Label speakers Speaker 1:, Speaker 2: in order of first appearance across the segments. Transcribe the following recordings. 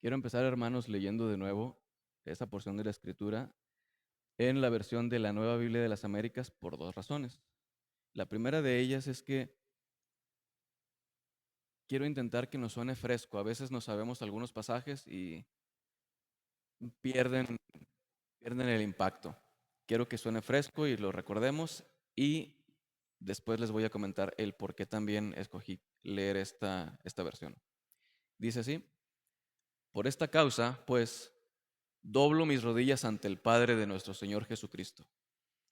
Speaker 1: Quiero empezar, hermanos, leyendo de nuevo esa porción de la Escritura en la versión de la Nueva Biblia de las Américas por dos razones. La primera de ellas es que quiero intentar que nos suene fresco. A veces no sabemos algunos pasajes y pierden, pierden el impacto. Quiero que suene fresco y lo recordemos, y después les voy a comentar el por qué también escogí leer esta versión. Dice así: por esta causa, pues, doblo mis rodillas ante el Padre de nuestro Señor Jesucristo,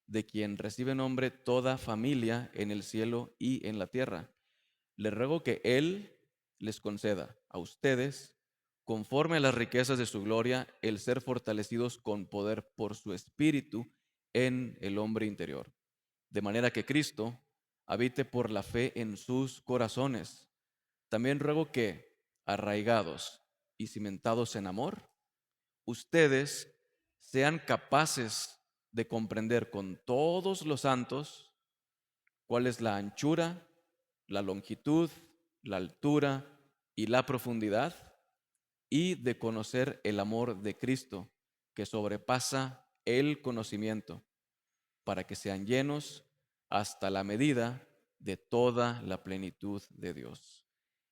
Speaker 1: de quien recibe nombre toda familia en el cielo y en la tierra. Le ruego que Él les conceda a ustedes, conforme a las riquezas de su gloria, el ser fortalecidos con poder por su Espíritu en el hombre interior, de manera que Cristo habite por la fe en sus corazones. También ruego que, arraigados y cimentados en amor, ustedes sean capaces de comprender con todos los santos cuál es la anchura, la longitud, la altura y la profundidad, y de conocer el amor de Cristo, que sobrepasa el conocimiento, para que sean llenos hasta la medida de toda la plenitud de Dios.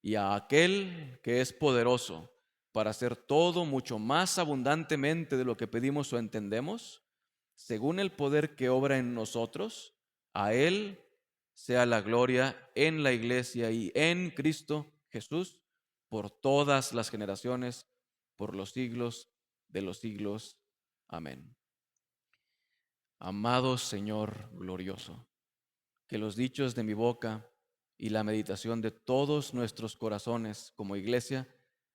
Speaker 1: Y a aquel que es poderoso para hacer todo mucho más abundantemente de lo que pedimos o entendemos, según el poder que obra en nosotros, a Él sea la gloria en la iglesia y en Cristo Jesús por todas las generaciones, por los siglos de los siglos. Amén. Amado Señor glorioso, que los dichos de mi boca y la meditación de todos nuestros corazones como iglesia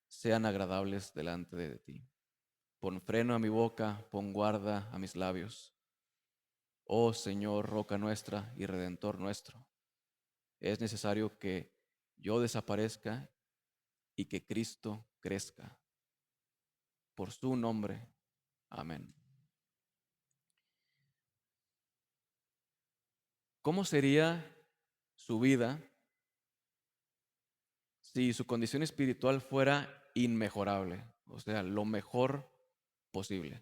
Speaker 1: sean agradables delante de ti. Pon freno a mi boca, pon guarda a mis labios. Oh Señor, roca nuestra y redentor nuestro, es necesario que yo desaparezca y que Cristo crezca. Por su nombre. Amén. ¿Cómo sería su vida si su condición espiritual fuera inmejorable? O sea, lo mejor posible.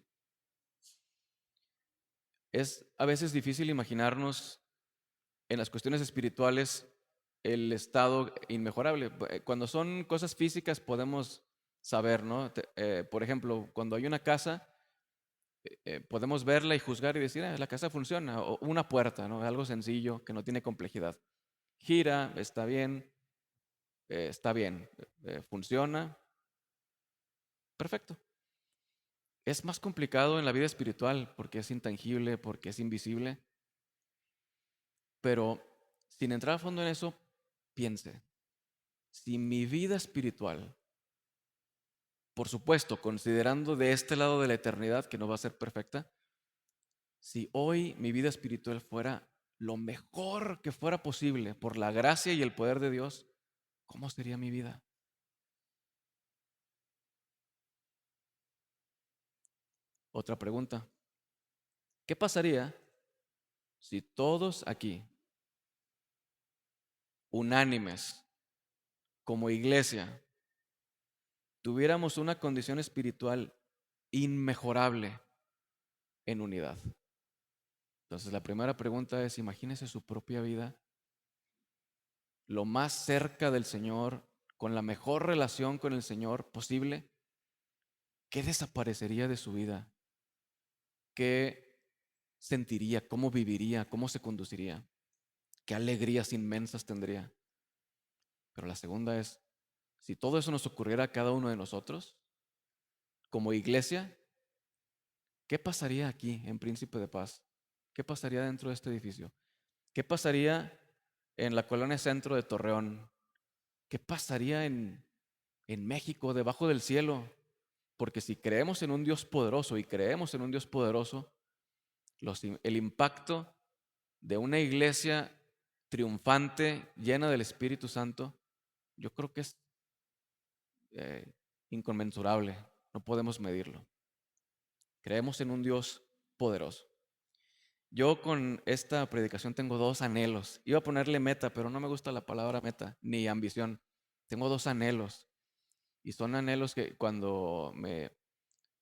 Speaker 1: Es a veces difícil imaginarnos en las cuestiones espirituales el estado inmejorable. Cuando son cosas físicas podemos saber, ¿no? Por ejemplo, cuando hay una casa, podemos verla y juzgar y decir, la casa funciona, o una puerta, ¿no? Algo sencillo que no tiene complejidad. Gira, está bien, funciona, perfecto. Es más complicado en la vida espiritual porque es intangible, porque es invisible, pero sin entrar a fondo en eso, piense, si mi vida espiritual, por supuesto, considerando de este lado de la eternidad que no va a ser perfecta, si hoy mi vida espiritual fuera lo mejor que fuera posible por la gracia y el poder de Dios, ¿cómo sería mi vida? Otra pregunta, ¿qué pasaría si todos aquí, unánimes, como iglesia, tuviéramos una condición espiritual inmejorable en unidad? Entonces, la primera pregunta es, imagínese su propia vida lo más cerca del Señor, con la mejor relación con el Señor posible. ¿Qué desaparecería de su vida? ¿Qué sentiría? ¿Cómo viviría? ¿Cómo se conduciría? ¿Qué alegrías inmensas tendría? Pero la segunda es, si todo eso nos ocurriera a cada uno de nosotros, como iglesia, ¿qué pasaría aquí en Príncipe de Paz? ¿Qué pasaría dentro de este edificio? ¿Qué pasaría en la colonia centro de Torreón? ¿Qué pasaría en México, debajo del cielo? Porque si creemos en un Dios poderoso y creemos en un Dios poderoso, el impacto de una iglesia triunfante, llena del Espíritu Santo, yo creo que es eh, inconmensurable. No podemos medirlo. Creemos en un Dios poderoso. Yo con esta predicación tengo dos anhelos. Iba a ponerle meta, pero no me gusta la palabra meta, ni ambición. Tengo dos anhelos. Y son anhelos que cuando me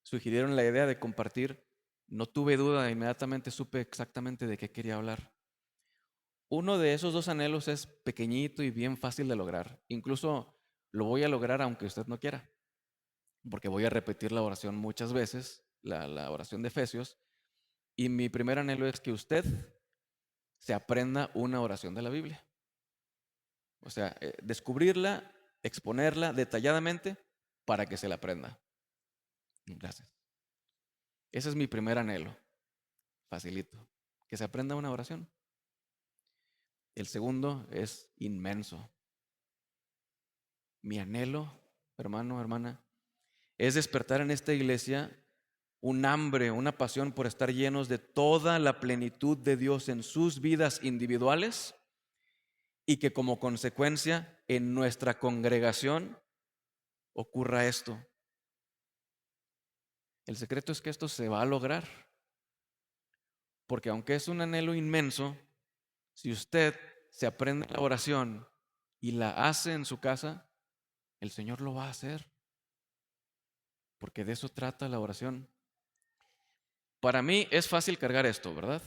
Speaker 1: sugirieron la idea de compartir, no tuve duda, inmediatamente supe exactamente de qué quería hablar. Uno de esos dos anhelos es pequeñito y bien fácil de lograr. Incluso lo voy a lograr aunque usted no quiera, porque voy a repetir la oración muchas veces, la oración de Efesios, y mi primer anhelo es que usted se aprenda una oración de la Biblia. O sea, descubrirla, exponerla detalladamente para que se la aprenda. Gracias. Ese es mi primer anhelo. Facilito. Que se aprenda una oración. El segundo es inmenso. Mi anhelo, hermano, hermana, es despertar en esta iglesia un hambre, una pasión por estar llenos de toda la plenitud de Dios en sus vidas individuales y que como consecuencia en nuestra congregación ocurra esto. El secreto es que esto se va a lograr, porque aunque es un anhelo inmenso, si usted se aprende la oración y la hace en su casa, el Señor lo va a hacer, porque de eso trata la oración. Para mí es fácil cargar esto, ¿verdad?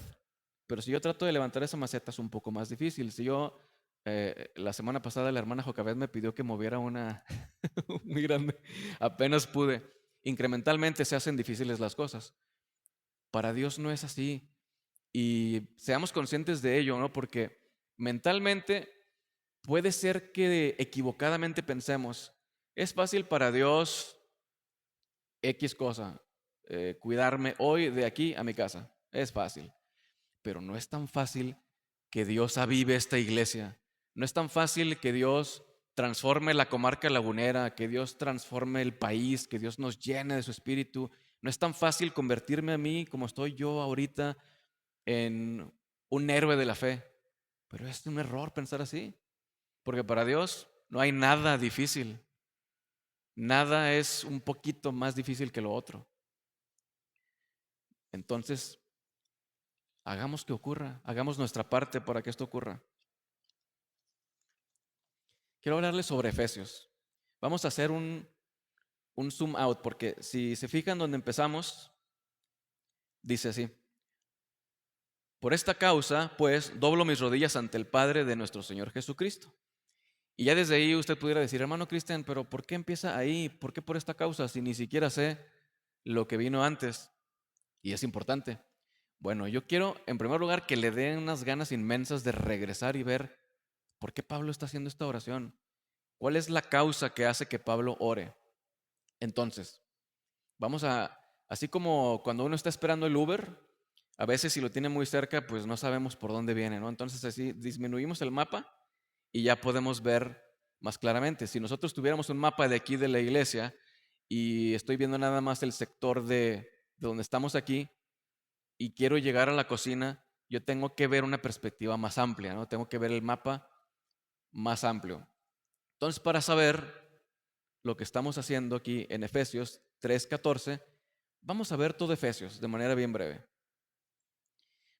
Speaker 1: Pero si yo trato de levantar esa maceta es un poco más difícil. Si yo, la semana pasada la hermana Jocabet me pidió que moviera una muy grande, apenas pude. Incrementalmente se hacen difíciles las cosas. Para Dios no es así. Y seamos conscientes de ello, ¿no? Porque mentalmente puede ser que equivocadamente pensemos, es fácil para Dios X cosa, cuidarme hoy de aquí a mi casa. Es fácil, pero no es tan fácil que Dios avive esta iglesia. No es tan fácil que Dios transforme la comarca lagunera, que Dios transforme el país, que Dios nos llene de su espíritu. No es tan fácil convertirme a mí, como estoy yo ahorita, en un héroe de la fe. Pero es un error pensar así, porque para Dios no hay nada difícil. Nada es un poquito más difícil que lo otro. Entonces, hagamos que ocurra, hagamos nuestra parte para que esto ocurra. Quiero hablarles sobre Efesios. Vamos a hacer un zoom out, porque si se fijan donde empezamos, dice así: por esta causa, pues, doblo mis rodillas ante el Padre de nuestro Señor Jesucristo. Y ya desde ahí usted pudiera decir, hermano Cristian, pero ¿por qué empieza ahí? ¿Por qué por esta causa si ni siquiera sé lo que vino antes? Y es importante. Bueno, yo quiero, en primer lugar, que le den unas ganas inmensas de regresar y ver por qué Pablo está haciendo esta oración. ¿Cuál es la causa que hace que Pablo ore? Entonces, así como cuando uno está esperando el Uber, a veces si lo tiene muy cerca, pues no sabemos por dónde viene, ¿no? Entonces así disminuimos el mapa y ya podemos ver más claramente. Si nosotros tuviéramos un mapa de aquí de la iglesia y estoy viendo nada más el sector de donde estamos aquí y quiero llegar a la cocina, yo tengo que ver una perspectiva más amplia, ¿no? Tengo que ver el mapa más amplio. Entonces, para saber lo que estamos haciendo aquí en Efesios 3:14, vamos a ver todo Efesios de manera bien breve.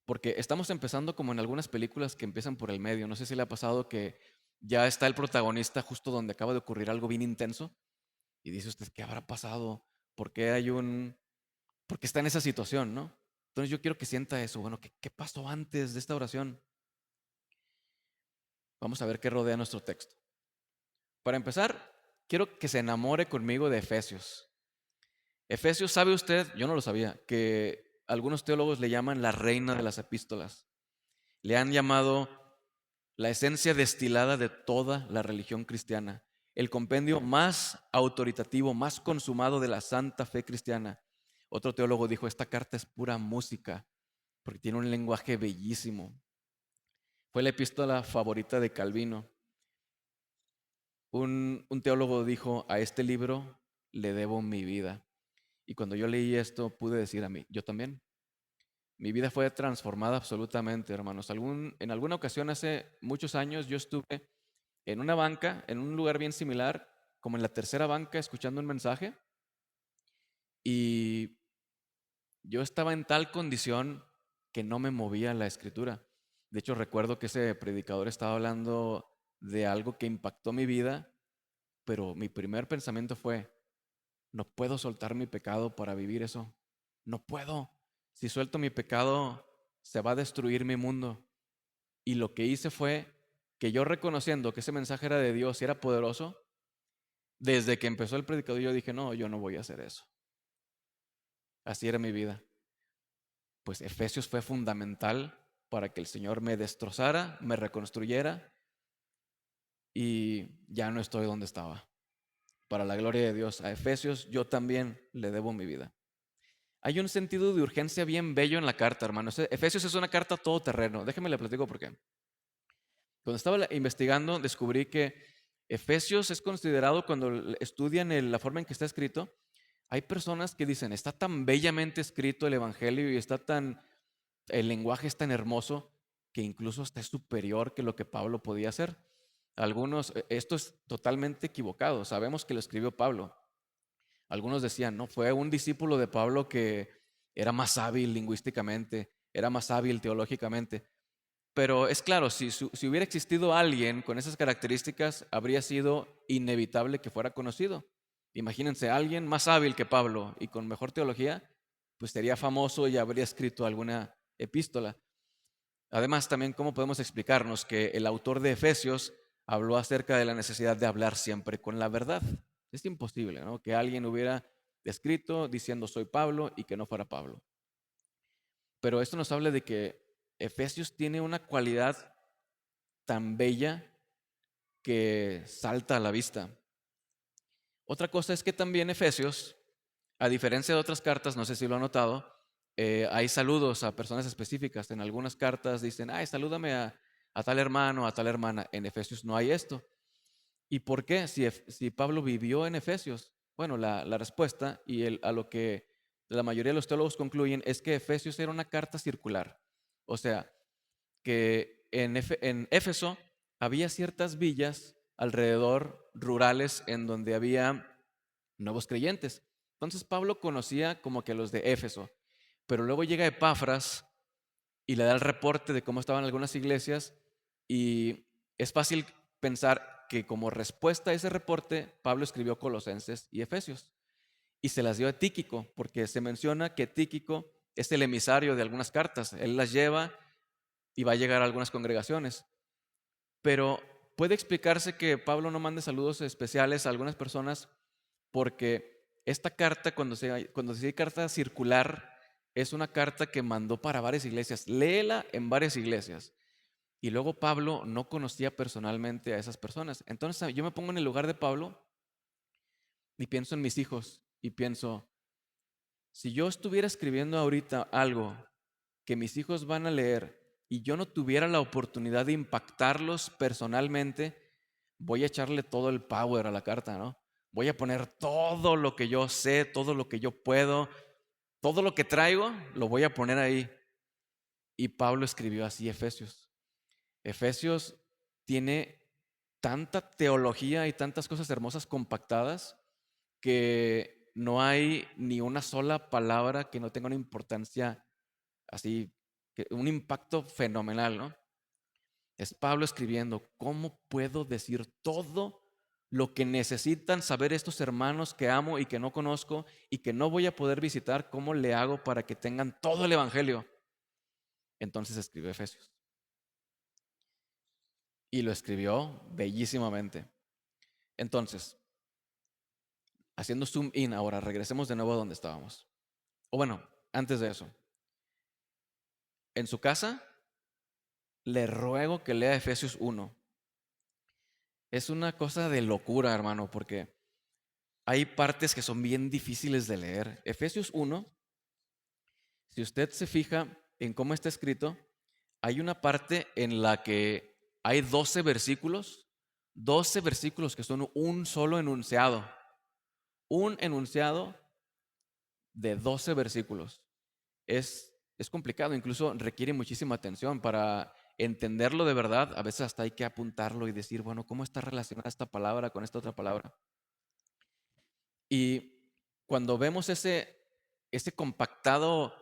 Speaker 1: Porque estamos empezando como en algunas películas que empiezan por el medio. No sé si le ha pasado que ya está el protagonista justo donde acaba de ocurrir algo bien intenso y dice usted, ¿qué habrá pasado? ¿Por qué por qué está en esa situación, no? Entonces yo quiero que sienta eso. Bueno, ¿qué pasó antes de esta oración? Vamos a ver qué rodea nuestro texto. Para empezar, quiero que se enamore conmigo de Efesios. Efesios, ¿sabe usted? Yo no lo sabía, que algunos teólogos le llaman la reina de las epístolas. Le han llamado la esencia destilada de toda la religión cristiana, el compendio más autoritativo, más consumado de la santa fe cristiana. Otro teólogo dijo, esta carta es pura música, porque tiene un lenguaje bellísimo. Fue la epístola favorita de Calvino. Un teólogo dijo, a este libro le debo mi vida. Y cuando yo leí esto, pude decir a mí, yo también. Mi vida fue transformada absolutamente, hermanos. En alguna ocasión, hace muchos años, yo estuve en una banca, en un lugar bien similar, como en la tercera banca, escuchando un mensaje. Y yo estaba en tal condición que no me movía la escritura. De hecho, recuerdo que ese predicador estaba hablando de algo que impactó mi vida pero mi primer pensamiento fue, no puedo soltar mi pecado para vivir eso. No puedo. Si suelto mi pecado, se va a destruir mi mundo. Y lo que hice fue que yo, reconociendo que ese mensaje era de Dios y era poderoso, desde que empezó el predicador yo dije, no, yo no voy a hacer eso. Así era mi vida. Pues Efesios fue fundamental para que el Señor me destrozara, me reconstruyera y ya no estoy donde estaba. Para la gloria de Dios, a Efesios yo también le debo mi vida. Hay un sentido de urgencia bien bello en la carta, hermanos. Efesios es una carta todoterreno. Déjenme le platico por qué. Cuando estaba investigando, descubrí que Efesios es considerado, cuando estudian la forma en que está escrito, hay personas que dicen, está tan bellamente escrito el Evangelio y el lenguaje es tan hermoso que incluso hasta es superior que lo que Pablo podía hacer. Esto es totalmente equivocado. Sabemos que lo escribió Pablo. Algunos decían, no, fue un discípulo de Pablo que era más hábil lingüísticamente, era más hábil teológicamente. Pero es claro, si hubiera existido alguien con esas características, habría sido inevitable que fuera conocido. Imagínense, alguien más hábil que Pablo y con mejor teología, pues sería famoso y habría escrito alguna epístola. Además, también, ¿cómo podemos explicarnos que el autor de Efesios habló acerca de la necesidad de hablar siempre con la verdad? Es imposible, ¿no? Que alguien hubiera escrito diciendo soy Pablo y que no fuera Pablo. Pero esto nos habla de que Efesios tiene una cualidad tan bella que salta a la vista. Otra cosa es que también Efesios, a diferencia de otras cartas, no sé si lo han notado, hay saludos a personas específicas. En algunas cartas dicen, ay, salúdame a tal hermano, a tal hermana. En Efesios no hay esto. ¿Y por qué? Si Pablo vivió en Efesios. Bueno, la respuesta a lo que la mayoría de los teólogos concluyen es que Efesios era una carta circular. O sea, que en Éfeso había ciertas villas alrededor, rurales, en donde había nuevos creyentes. Entonces Pablo conocía como que a los de Éfeso, pero luego llega Epafras y le da el reporte de cómo estaban algunas iglesias y es fácil pensar que como respuesta a ese reporte, Pablo escribió Colosenses y Efesios y se las dio a Tíquico, porque se menciona que Tíquico es el emisario de algunas cartas, él las lleva y va a llegar a algunas congregaciones. Pero puede explicarse que Pablo no mande saludos especiales a algunas personas porque esta carta, cuando se dice carta circular, es una carta que mandó para varias iglesias. Léela en varias iglesias. Y luego Pablo no conocía personalmente a esas personas. Entonces yo me pongo en el lugar de Pablo y pienso en mis hijos y pienso, si yo estuviera escribiendo ahorita algo que mis hijos van a leer y yo no tuviera la oportunidad de impactarlos personalmente, voy a echarle todo el power a la carta, ¿no? Voy a poner todo lo que yo sé, todo lo que yo puedo, todo lo que traigo, lo voy a poner ahí. Y Pablo escribió así Efesios. Efesios tiene tanta teología y tantas cosas hermosas compactadas que no hay ni una sola palabra que no tenga una importancia así, un impacto fenomenal, ¿no? Es Pablo escribiendo, ¿cómo puedo decir todo lo que necesitan saber estos hermanos que amo y que no conozco y que no voy a poder visitar? ¿Cómo le hago para que tengan todo el evangelio? Entonces escribió Efesios. Y lo escribió bellísimamente. Entonces, haciendo zoom in ahora, regresemos de nuevo a donde estábamos. O bueno, antes de eso, en su casa, le ruego que lea Efesios 1. Es una cosa de locura, hermano, porque hay partes que son bien difíciles de leer. Efesios 1, si usted se fija en cómo está escrito, hay una parte en la que hay 12 versículos que son un solo enunciado. Un enunciado de 12 versículos. Es complicado, incluso requiere muchísima atención para entenderlo de verdad. A veces hasta hay que apuntarlo y decir, bueno, ¿cómo está relacionada esta palabra con esta otra palabra? Y cuando vemos ese compactado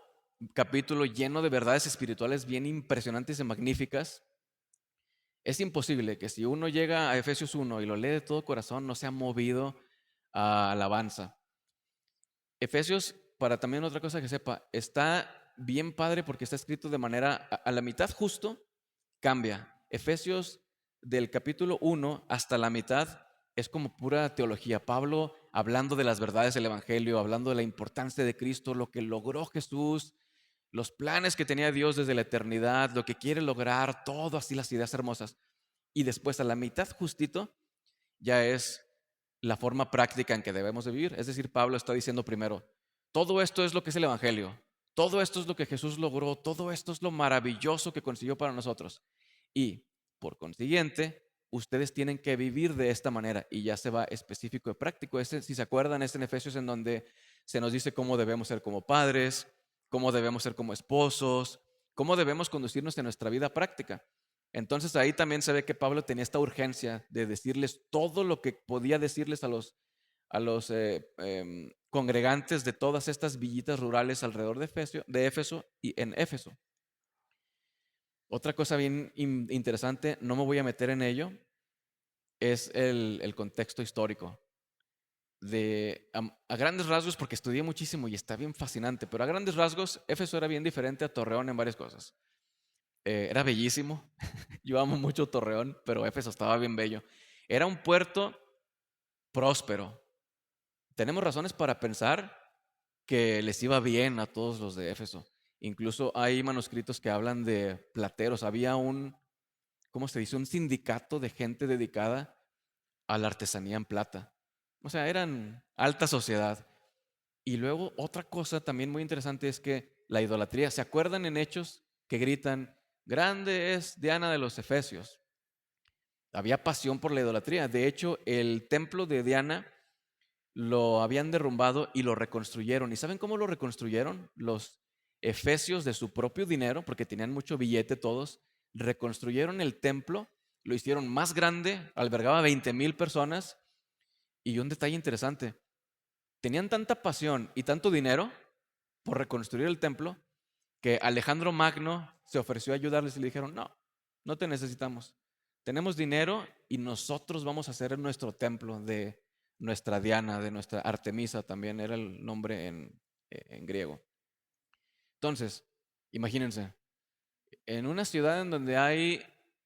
Speaker 1: capítulo lleno de verdades espirituales bien impresionantes y magníficas, Es imposible que si uno llega a Efesios 1 y lo lee de todo corazón, no sea movido a alabanza. Efesios, para también otra cosa que sepa, está bien padre porque está escrito de manera, a la mitad justo, cambia. Efesios del capítulo 1 hasta la mitad es como pura teología. Pablo hablando de las verdades del Evangelio, hablando de la importancia de Cristo, lo que logró Jesús, los planes que tenía Dios desde la eternidad, lo que quiere lograr, todo así, las ideas hermosas. Y después a la mitad justito ya es la forma práctica en que debemos de vivir. Es decir, Pablo está diciendo primero, todo esto es lo que es el Evangelio, todo esto es lo que Jesús logró, todo esto es lo maravilloso que consiguió para nosotros. Y por consiguiente, ustedes tienen que vivir de esta manera. Y ya se va específico y práctico. Si se acuerdan, es en Efesios en donde se nos dice cómo debemos ser como padres, cómo debemos ser como esposos, cómo debemos conducirnos en nuestra vida práctica. Entonces ahí también se ve que Pablo tenía esta urgencia de decirles todo lo que podía decirles a los congregantes de todas estas villitas rurales alrededor de Éfeso y en Éfeso. Otra cosa bien interesante, no me voy a meter en ello, es el contexto histórico. A grandes rasgos, porque estudié muchísimo y está bien fascinante, pero a grandes rasgos, Éfeso era bien diferente a Torreón en varias cosas. Era bellísimo, yo amo mucho Torreón, pero Éfeso estaba bien bello. Era un puerto próspero. Tenemos razones para pensar que les iba bien a todos los de Éfeso. Incluso hay manuscritos que hablan de plateros. Había ¿cómo se dice? Un sindicato de gente dedicada a la artesanía en plata. O sea, eran alta sociedad. Y luego otra cosa también muy interesante es que la idolatría. ¿Se acuerdan en Hechos que gritan, grande es Diana de los Efesios? Había pasión por la idolatría. De hecho, el templo de Diana lo habían derrumbado y lo reconstruyeron. ¿Y saben cómo lo reconstruyeron? Los efesios de su propio dinero, porque tenían mucho billete todos, reconstruyeron el templo, lo hicieron más grande, albergaba 20,000 personas. Y un detalle interesante, tenían tanta pasión y tanto dinero por reconstruir el templo que Alejandro Magno se ofreció a ayudarles y le dijeron, no, no te necesitamos. Tenemos dinero y nosotros vamos a hacer nuestro templo de nuestra Diana, de nuestra Artemisa, también era el nombre en griego. Entonces, imagínense, en una ciudad en donde hay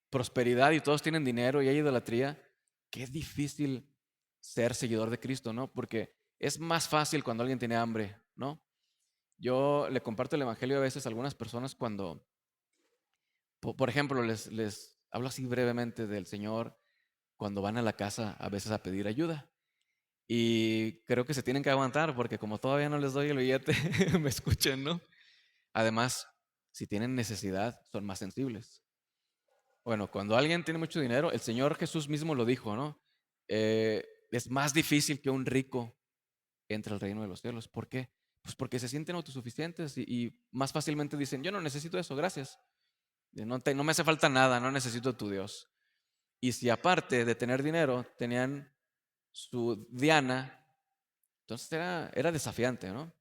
Speaker 1: prosperidad y todos tienen dinero y hay idolatría, qué difícil ser seguidor de Cristo, ¿no? Porque es más fácil cuando alguien tiene hambre, ¿no? Yo le comparto el evangelio a veces a algunas personas cuando, por ejemplo, les hablo así brevemente del Señor cuando van a la casa a veces a pedir ayuda. Y creo que se tienen que aguantar porque como todavía no les doy el billete, me escuchen, ¿no? Además, si tienen necesidad, son más sensibles. Bueno, cuando alguien tiene mucho dinero, el Señor Jesús mismo lo dijo, ¿no? Es más difícil que un rico entre al reino de los cielos. ¿Por qué? Pues porque se sienten autosuficientes y más fácilmente dicen, yo no necesito eso, gracias. No me hace falta nada, no necesito tu Dios. Y si aparte de tener dinero, tenían su Diana, entonces era desafiante, ¿no?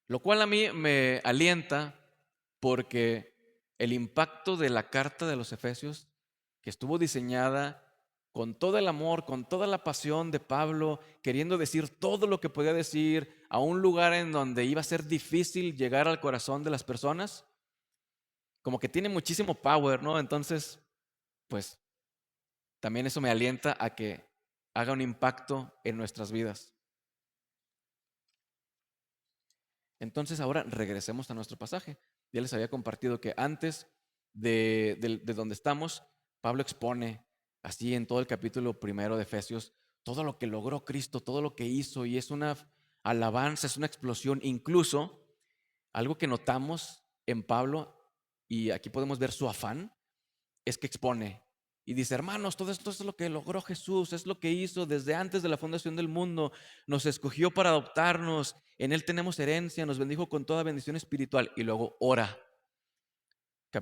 Speaker 1: Lo cual a mí me alienta porque el impacto de la carta de los Efesios, que estuvo diseñada con todo el amor, con toda la pasión de Pablo, queriendo decir todo lo que podía decir a un lugar en donde iba a ser difícil llegar al corazón de las personas, como que tiene muchísimo power, ¿no? Entonces, pues también eso me alienta a que haga un impacto en nuestras vidas. Entonces ahora regresemos a nuestro pasaje. Ya les había compartido que antes de donde estamos, Pablo expone así en todo el capítulo primero de Efesios todo lo que logró Cristo, todo lo que hizo, y es una alabanza, es una explosión. Incluso algo que notamos en Pablo, y aquí podemos ver su afán, es que expone y dice, hermanos, todo esto es lo que logró Jesús, es lo que hizo desde antes de la fundación del mundo, nos escogió para adoptarnos, en Él tenemos herencia, nos bendijo con toda bendición espiritual. Y luego ora,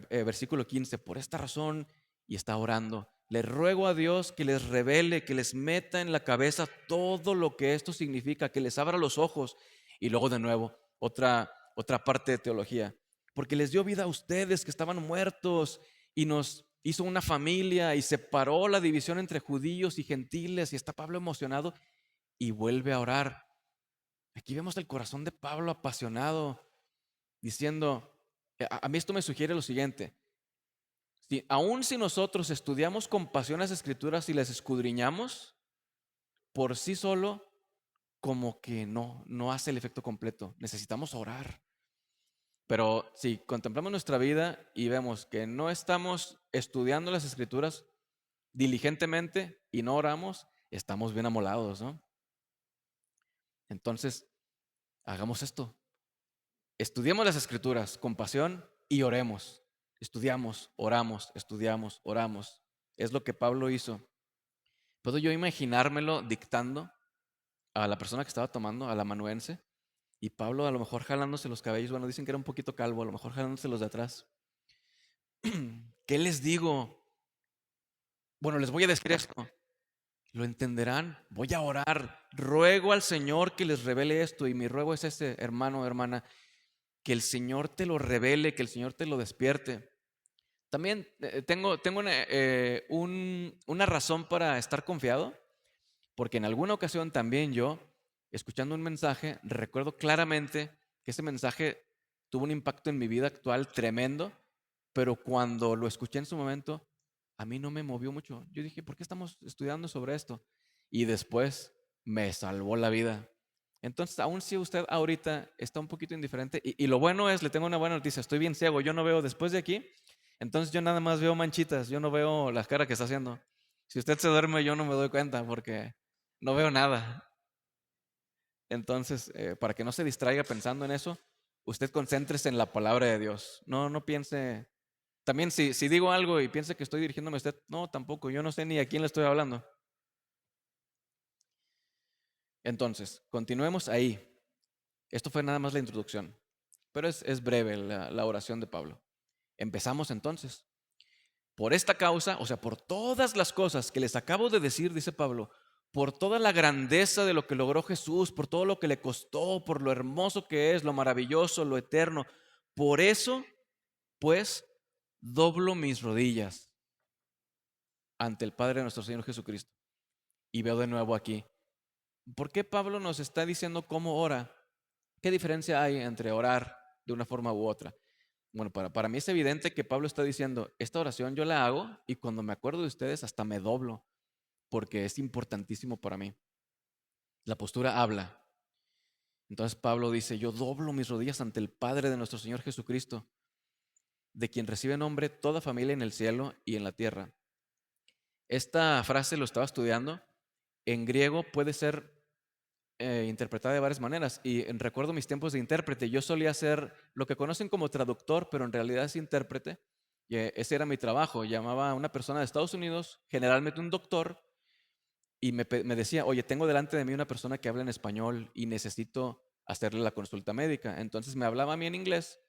Speaker 1: versículo 15, por esta razón, y está orando, le ruego a Dios que les revele, que les meta en la cabeza todo lo que esto significa, que les abra los ojos. Y luego de nuevo, otra parte de teología, porque les dio vida a ustedes que estaban muertos y nos hizo una familia y separó la división entre judíos y gentiles, y está Pablo emocionado y vuelve a orar. Aquí vemos el corazón de Pablo apasionado, diciendo, a mí esto me sugiere lo siguiente: aun si nosotros estudiamos con pasión las Escrituras y las escudriñamos, por sí solo, como que no hace el efecto completo. Necesitamos orar. Pero si contemplamos nuestra vida y vemos que no estamos estudiando las Escrituras diligentemente y no oramos, estamos bien amolados, ¿no? Entonces, hagamos esto. Estudiemos las Escrituras con pasión y oremos. Estudiamos, oramos, estudiamos, oramos. Es lo que Pablo hizo. ¿Puedo yo imaginármelo dictando a la persona que estaba tomando, al amanuense? Y Pablo a lo mejor jalándose los cabellos, bueno, dicen que era un poquito calvo, a lo mejor jalándose los de atrás. ¿Qué les digo? Bueno, les voy a decir esto. ¿Lo entenderán? Voy a orar. Ruego al Señor que les revele esto. Y mi ruego es este, hermano o hermana, que el Señor te lo revele, que el Señor te lo despierte. También tengo una razón para estar confiado, porque en alguna ocasión también yo, escuchando un mensaje, recuerdo claramente que ese mensaje tuvo un impacto en mi vida actual tremendo, pero cuando lo escuché en su momento, a mí no me movió mucho. Yo dije, ¿por qué estamos estudiando sobre esto? Y después me salvó la vida. Entonces, aun si usted ahorita está un poquito indiferente, y lo bueno es, le tengo una buena noticia, estoy bien ciego, yo no veo después de aquí, entonces yo nada más veo manchitas, yo no veo las caras que está haciendo. Si usted se duerme, yo no me doy cuenta porque no veo nada. Entonces, para que no se distraiga pensando en eso, usted concéntrese en la palabra de Dios. No piense. También si digo algo y piensa que estoy dirigiéndome a usted, no, tampoco, yo no sé ni a quién le estoy hablando. Entonces, continuemos ahí. Esto fue nada más la introducción, pero es breve la oración de Pablo. Empezamos entonces. Por esta causa, o sea, por todas las cosas que les acabo de decir, dice Pablo, por toda la grandeza de lo que logró Jesús, por todo lo que le costó, por lo hermoso que es, lo maravilloso, lo eterno, por eso, pues, doblo mis rodillas ante el Padre de nuestro Señor Jesucristo. Y veo de nuevo aquí, ¿por qué Pablo nos está diciendo cómo ora? ¿Qué diferencia hay entre orar de una forma u otra? Bueno, para mí es evidente que Pablo está diciendo, esta oración yo la hago y cuando me acuerdo de ustedes hasta me doblo, porque es importantísimo para mí. La postura habla. Entonces Pablo dice, yo doblo mis rodillas ante el Padre de nuestro Señor Jesucristo, de quien recibe nombre toda familia en el cielo y en la tierra. Esta frase lo estaba estudiando. En griego puede ser interpretada de varias maneras. Y recuerdo mis tiempos de intérprete. Yo solía ser lo que conocen como traductor, pero en realidad es intérprete. Y ese era mi trabajo. Llamaba a una persona de Estados Unidos, generalmente un doctor, y me decía, oye, tengo delante de mí una persona que habla en español y necesito hacerle la consulta médica. Entonces me hablaba a mí en inglés,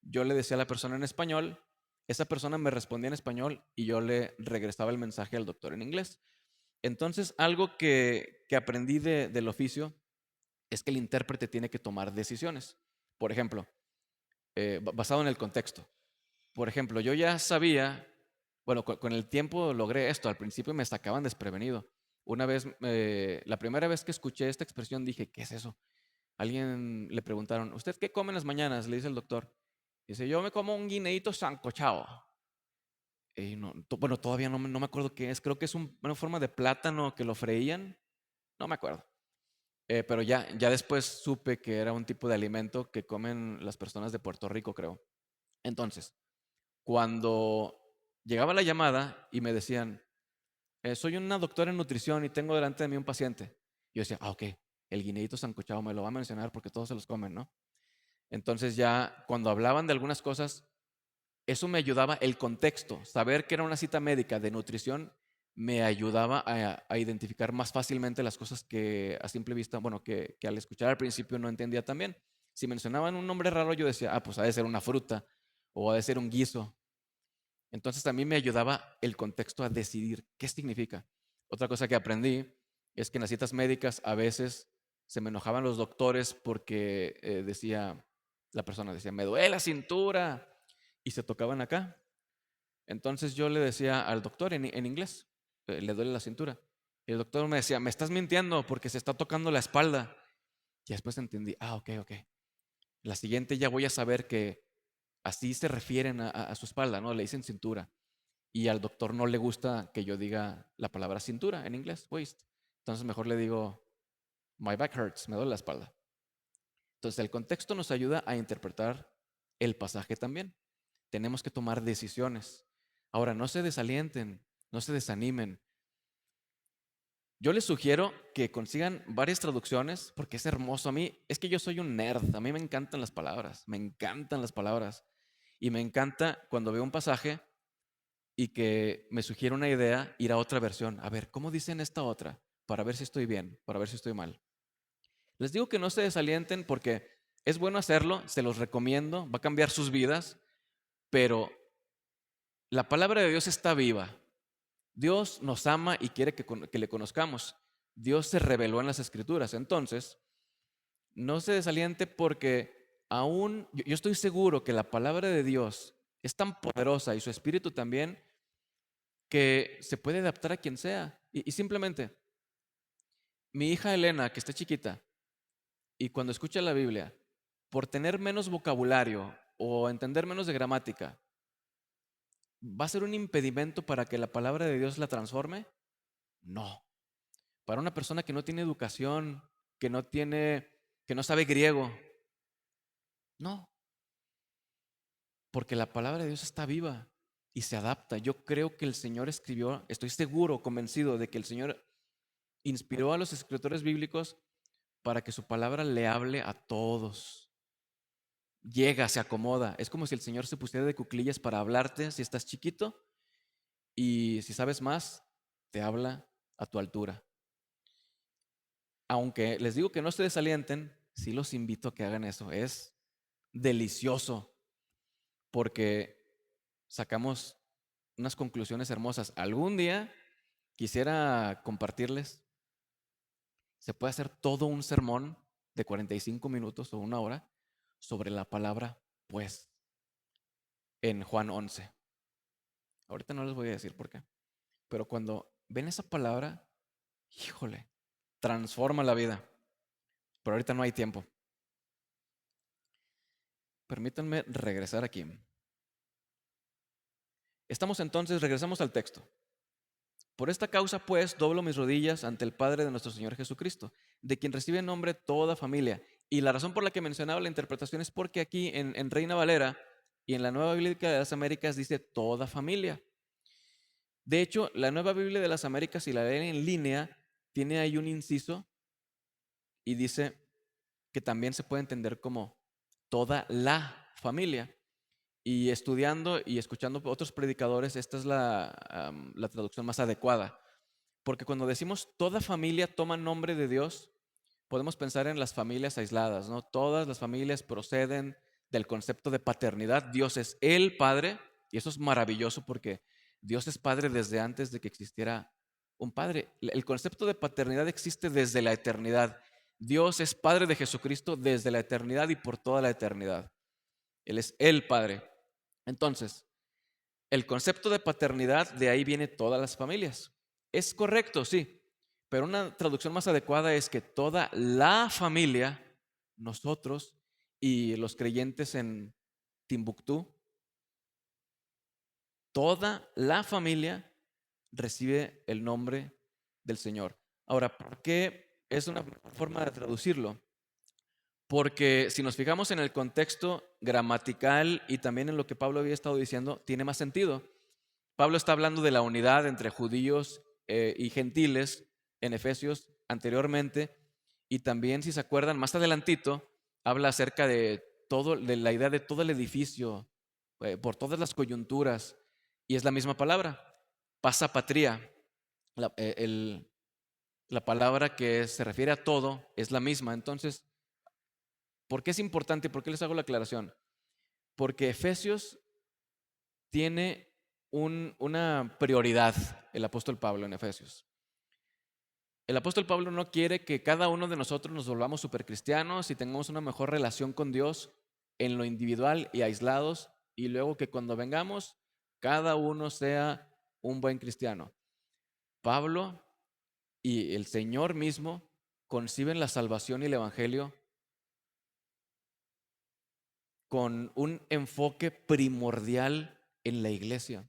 Speaker 1: yo le decía a la persona en español, esa persona me respondía en español y yo le regresaba el mensaje al doctor en inglés. Entonces, algo que aprendí del oficio es que el intérprete tiene que tomar decisiones. Por ejemplo, basado en el contexto. Por ejemplo, yo ya sabía, bueno, con el tiempo logré esto, al principio me sacaban desprevenido. Una vez, la primera vez que escuché esta expresión dije, ¿qué es eso? Alguien le preguntaron, ¿usted qué come en las mañanas? Le dice el doctor. Dice, yo me como un guineíto sancochado. Y no, bueno, todavía no me acuerdo qué es. Creo que es una forma de plátano que lo freían. No me acuerdo. Pero ya después supe que era un tipo de alimento que comen las personas de Puerto Rico, creo. Entonces, cuando llegaba la llamada y me decían, soy una doctora en nutrición y tengo delante de mí un paciente. Yo decía, ok, el guineíto sancochado me lo va a mencionar porque todos se los comen, ¿no? Entonces ya cuando hablaban de algunas cosas, eso me ayudaba, el contexto, saber que era una cita médica de nutrición, me ayudaba a identificar más fácilmente las cosas que a simple vista, bueno, que al escuchar al principio no entendía tan bien. Si mencionaban un nombre raro, yo decía, pues ha de ser una fruta o ha de ser un guiso. Entonces a mí me ayudaba el contexto a decidir qué significa. Otra cosa que aprendí es que en las citas médicas a veces se me enojaban los doctores porque la persona decía, me duele la cintura y se tocaban acá. Entonces yo le decía al doctor en inglés, le duele la cintura. Y el doctor me decía, me estás mintiendo porque se está tocando la espalda. Y después entendí, ok, ok. La siguiente ya voy a saber que así se refieren a su espalda, ¿no? Le dicen cintura. Y al doctor no le gusta que yo diga la palabra cintura en inglés, waist. Entonces mejor le digo, my back hurts, me duele la espalda. Entonces el contexto nos ayuda a interpretar el pasaje también. Tenemos que tomar decisiones. Ahora, no se desalienten, no se desanimen. Yo les sugiero que consigan varias traducciones porque es hermoso. A mí, es que yo soy un nerd, a mí me encantan las palabras, me encantan las palabras. Y me encanta cuando veo un pasaje y que me sugiere una idea, ir a otra versión. A ver, ¿cómo dicen esta otra? Para ver si estoy bien, para ver si estoy mal. Les digo que no se desalienten porque es bueno hacerlo, se los recomiendo, va a cambiar sus vidas, pero la palabra de Dios está viva. Dios nos ama y quiere que le conozcamos. Dios se reveló en las Escrituras. Entonces, no se desaliente porque aún yo estoy seguro que la palabra de Dios es tan poderosa y su espíritu también que se puede adaptar a quien sea. Y simplemente, mi hija Elena, que está chiquita, y cuando escucha la Biblia, por tener menos vocabulario o entender menos de gramática, ¿va a ser un impedimento para que la palabra de Dios la transforme? No. Para una persona que no tiene educación, que no sabe griego, no, porque la palabra de Dios está viva y se adapta. Yo creo que el Señor escribió, estoy seguro, convencido de que el Señor inspiró a los escritores bíblicos para que su palabra le hable a todos. Llega, se acomoda. Es como si el Señor se pusiera de cuclillas para hablarte si estás chiquito y si sabes más, te habla a tu altura. Aunque les digo que no se desalienten, sí los invito a que hagan eso. Es delicioso porque sacamos unas conclusiones hermosas. Algún día quisiera compartirles, se puede hacer todo un sermón de 45 minutos o una hora sobre la palabra pues en Juan 11. Ahorita no les voy a decir por qué, pero cuando ven esa palabra, híjole, transforma la vida. Pero ahorita no hay tiempo. Permítanme regresar aquí. Regresamos al texto. Por esta causa, pues, doblo mis rodillas ante el Padre de nuestro Señor Jesucristo, de quien recibe nombre toda familia. Y la razón por la que mencionaba la interpretación es porque aquí en Reina Valera y en la Nueva Biblia de las Américas dice toda familia. De hecho, la Nueva Biblia de las Américas, si la leen en línea, tiene ahí un inciso y dice que también se puede entender como toda la familia. Y estudiando y escuchando a otros predicadores, esta es la traducción más adecuada. Porque cuando decimos toda familia toma nombre de Dios, podemos pensar en las familias aisladas, ¿no? Todas las familias proceden del concepto de paternidad. Dios es el Padre, y eso es maravilloso porque Dios es Padre desde antes de que existiera un Padre. El concepto de paternidad existe desde la eternidad. Dios es Padre de Jesucristo desde la eternidad y por toda la eternidad. Él es el Padre. Entonces, el concepto de paternidad, de ahí viene todas las familias. Es correcto, sí, pero una traducción más adecuada es que toda la familia, nosotros y los creyentes en Timbuktu, toda la familia recibe el nombre del Señor. Ahora, ¿por qué es una forma de traducirlo? Porque si nos fijamos en el contexto gramatical y también en lo que Pablo había estado diciendo, tiene más sentido. Pablo está hablando de la unidad entre judíos y gentiles en Efesios anteriormente, y también, si se acuerdan, más adelantito, habla acerca de todo, de la idea de todo el edificio, por todas las coyunturas, y es la misma palabra, pasapatria. La, la palabra que se refiere a todo es la misma. Entonces, ¿por qué es importante? ¿Por qué les hago la aclaración? Porque Efesios tiene una prioridad, el apóstol Pablo en Efesios. El apóstol Pablo no quiere que cada uno de nosotros nos volvamos supercristianos y tengamos una mejor relación con Dios en lo individual y aislados, y luego que cuando vengamos cada uno sea un buen cristiano. Pablo y el Señor mismo conciben la salvación y el evangelio con un enfoque primordial en la iglesia.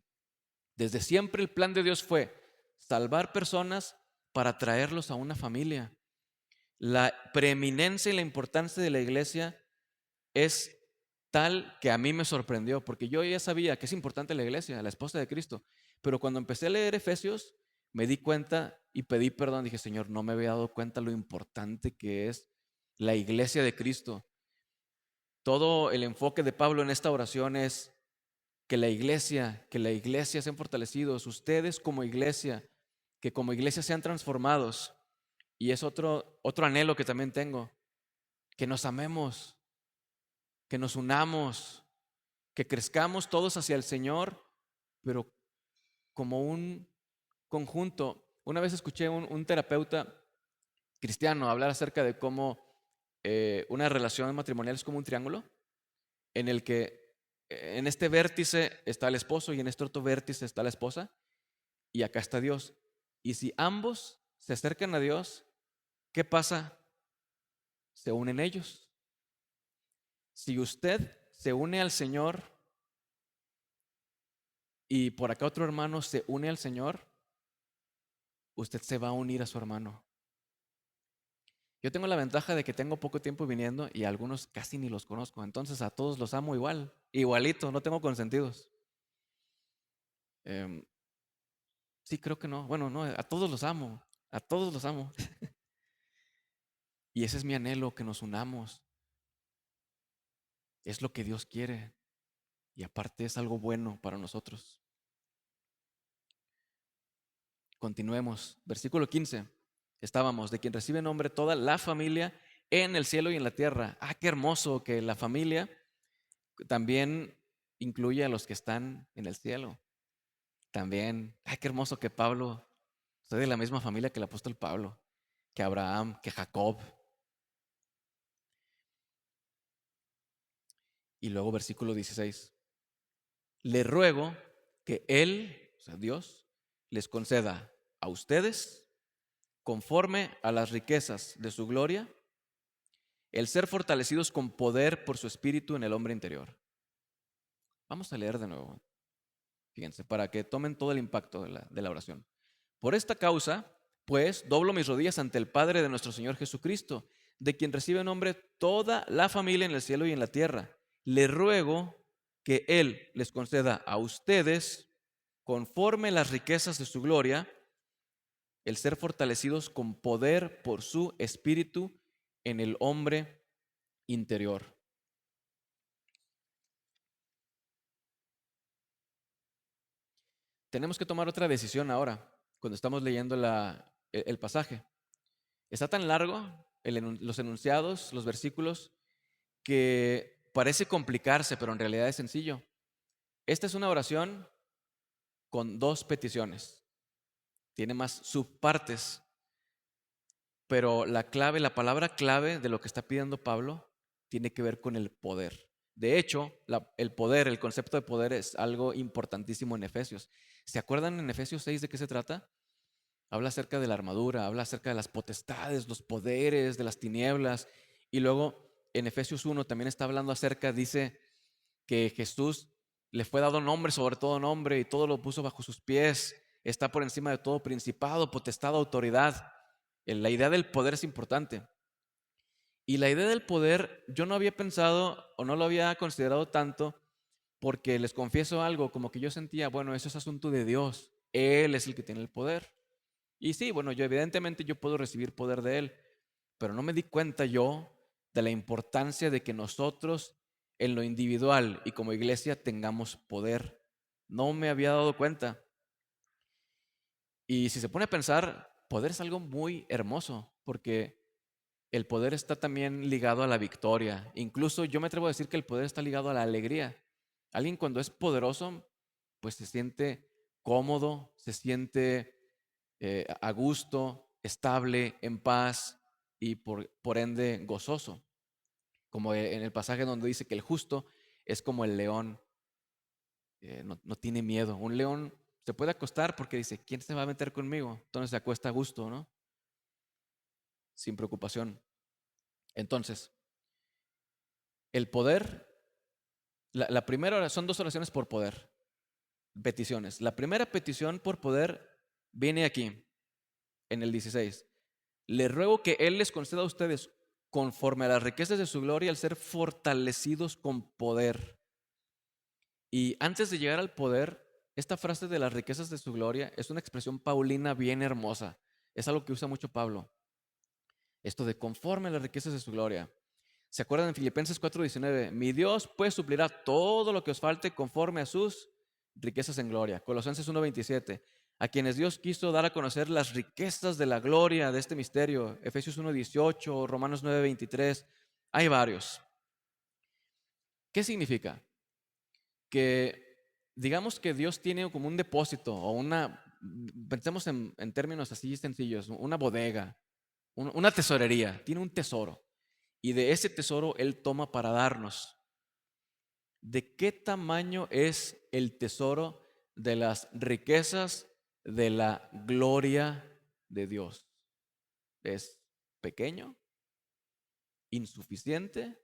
Speaker 1: Desde siempre el plan de Dios fue salvar personas para traerlos a una familia. La preeminencia y la importancia de la iglesia es tal que a mí me sorprendió, porque yo ya sabía que es importante la iglesia, la esposa de Cristo, pero cuando empecé a leer Efesios, me di cuenta y pedí perdón. Dije, Señor, no me había dado cuenta lo importante que es la iglesia de Cristo. Todo el enfoque de Pablo en esta oración es que la iglesia sean fortalecidos, ustedes que como iglesia sean transformados. Y es otro anhelo que también tengo, que nos amemos, que nos unamos, que crezcamos todos hacia el Señor, pero como un conjunto. Una vez escuché un terapeuta cristiano hablar acerca de cómo una relación matrimonial es como un triángulo en el que en este vértice está el esposo y en este otro vértice está la esposa y acá está Dios. Y si ambos se acercan a Dios, ¿qué pasa? Se unen ellos. Si usted se une al Señor y por acá otro hermano se une al Señor, usted se va a unir a su hermano. Yo tengo la ventaja de que tengo poco tiempo viniendo y a algunos casi ni los conozco, entonces a todos los amo igualito, no tengo consentidos. Sí, creo que no. Bueno, no, a todos los amo, a todos los amo. Y ese es mi anhelo, que nos unamos. Es lo que Dios quiere y aparte es algo bueno para nosotros. Continuemos. Versículo 15. Estábamos, de quien recibe nombre toda la familia en el cielo y en la tierra. Ah, qué hermoso que la familia también incluye a los que están en el cielo. También, ay, qué hermoso que Pablo, soy de la misma familia que el apóstol Pablo, que Abraham, que Jacob. Y luego versículo 16. Le ruego que Él, o sea, Dios, les conceda a ustedes, conforme a las riquezas de su gloria, el ser fortalecidos con poder por su espíritu en el hombre interior. Vamos a leer de nuevo, fíjense, para que tomen todo el impacto de la oración. Por esta causa, pues, doblo mis rodillas ante el Padre de nuestro Señor Jesucristo, de quien recibe nombre toda la familia en el cielo y en la tierra. Le ruego que Él les conceda a ustedes, conforme las riquezas de su gloria, el ser fortalecidos con poder por su espíritu en el hombre interior. Tenemos que tomar otra decisión ahora, cuando estamos leyendo el pasaje. Está tan largo los enunciados, los versículos, que parece complicarse, pero en realidad es sencillo. Esta es una oración con dos peticiones. Tiene más subpartes, pero la palabra clave de lo que está pidiendo Pablo tiene que ver con el poder. De hecho, el poder, el concepto de poder es algo importantísimo en Efesios. ¿Se acuerdan en Efesios 6 de qué se trata? Habla acerca de la armadura, habla acerca de las potestades, los poderes, de las tinieblas. Y luego en Efesios 1 también está hablando acerca, dice que Jesús le fue dado nombre sobre todo nombre y todo lo puso bajo sus pies. Está por encima de todo principado, potestad, autoridad. La idea del poder es importante. Y la idea del poder yo no había pensado o no lo había considerado tanto porque les confieso algo, como que yo sentía, bueno, eso es asunto de Dios. Él es el que tiene el poder. Y sí, bueno, yo evidentemente yo puedo recibir poder de Él, pero no me di cuenta yo de la importancia de que nosotros en lo individual y como iglesia tengamos poder. No me había dado cuenta. Y si se pone a pensar, poder es algo muy hermoso, porque el poder está también ligado a la victoria. Incluso yo me atrevo a decir que el poder está ligado a la alegría. Alguien cuando es poderoso, pues se siente cómodo, se siente a gusto, estable, en paz y por ende gozoso. Como en el pasaje donde dice que el justo es como el león no tiene miedo. Un león se puede acostar porque dice, ¿quién se va a meter conmigo? Entonces se acuesta a gusto, ¿no? Sin preocupación. Entonces, el poder, la primera son 2 oraciones por poder, peticiones. La primera petición por poder viene aquí, en el 16. Le ruego que Él les conceda a ustedes, conforme a las riquezas de su gloria, al ser fortalecidos con poder. Y antes de llegar al poder, esta frase de las riquezas de su gloria es una expresión paulina bien hermosa. Es algo que usa mucho Pablo. Esto de conforme a las riquezas de su gloria. ¿Se acuerdan en Filipenses 4:19? Mi Dios pues suplirá todo lo que os falte conforme a sus riquezas en gloria. Colosenses 1:27. A quienes Dios quiso dar a conocer las riquezas de la gloria de este misterio. Efesios 1:18, Romanos 9:23. Hay varios. ¿Qué significa? Que digamos que Dios tiene como un depósito o pensemos en términos así sencillos, una bodega, una tesorería, tiene un tesoro. Y de ese tesoro Él toma para darnos. ¿De qué tamaño es el tesoro de las riquezas de la gloria de Dios? ¿Es pequeño? ¿Insuficiente?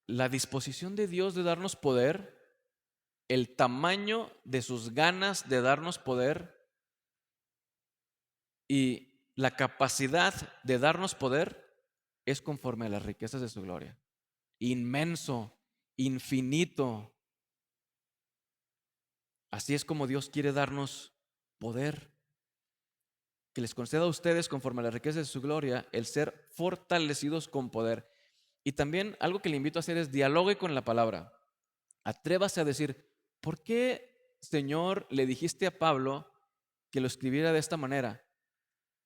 Speaker 1: La disposición de Dios de darnos poder, el tamaño de sus ganas de darnos poder y la capacidad de darnos poder es conforme a las riquezas de su gloria. Inmenso, infinito. Así es como Dios quiere darnos poder, que les conceda a ustedes, conforme a las riquezas de su gloria, el ser fortalecidos con poder. Y también algo que le invito a hacer es dialogue con la palabra. Atrévase a decir, ¿por qué, Señor, le dijiste a Pablo que lo escribiera de esta manera?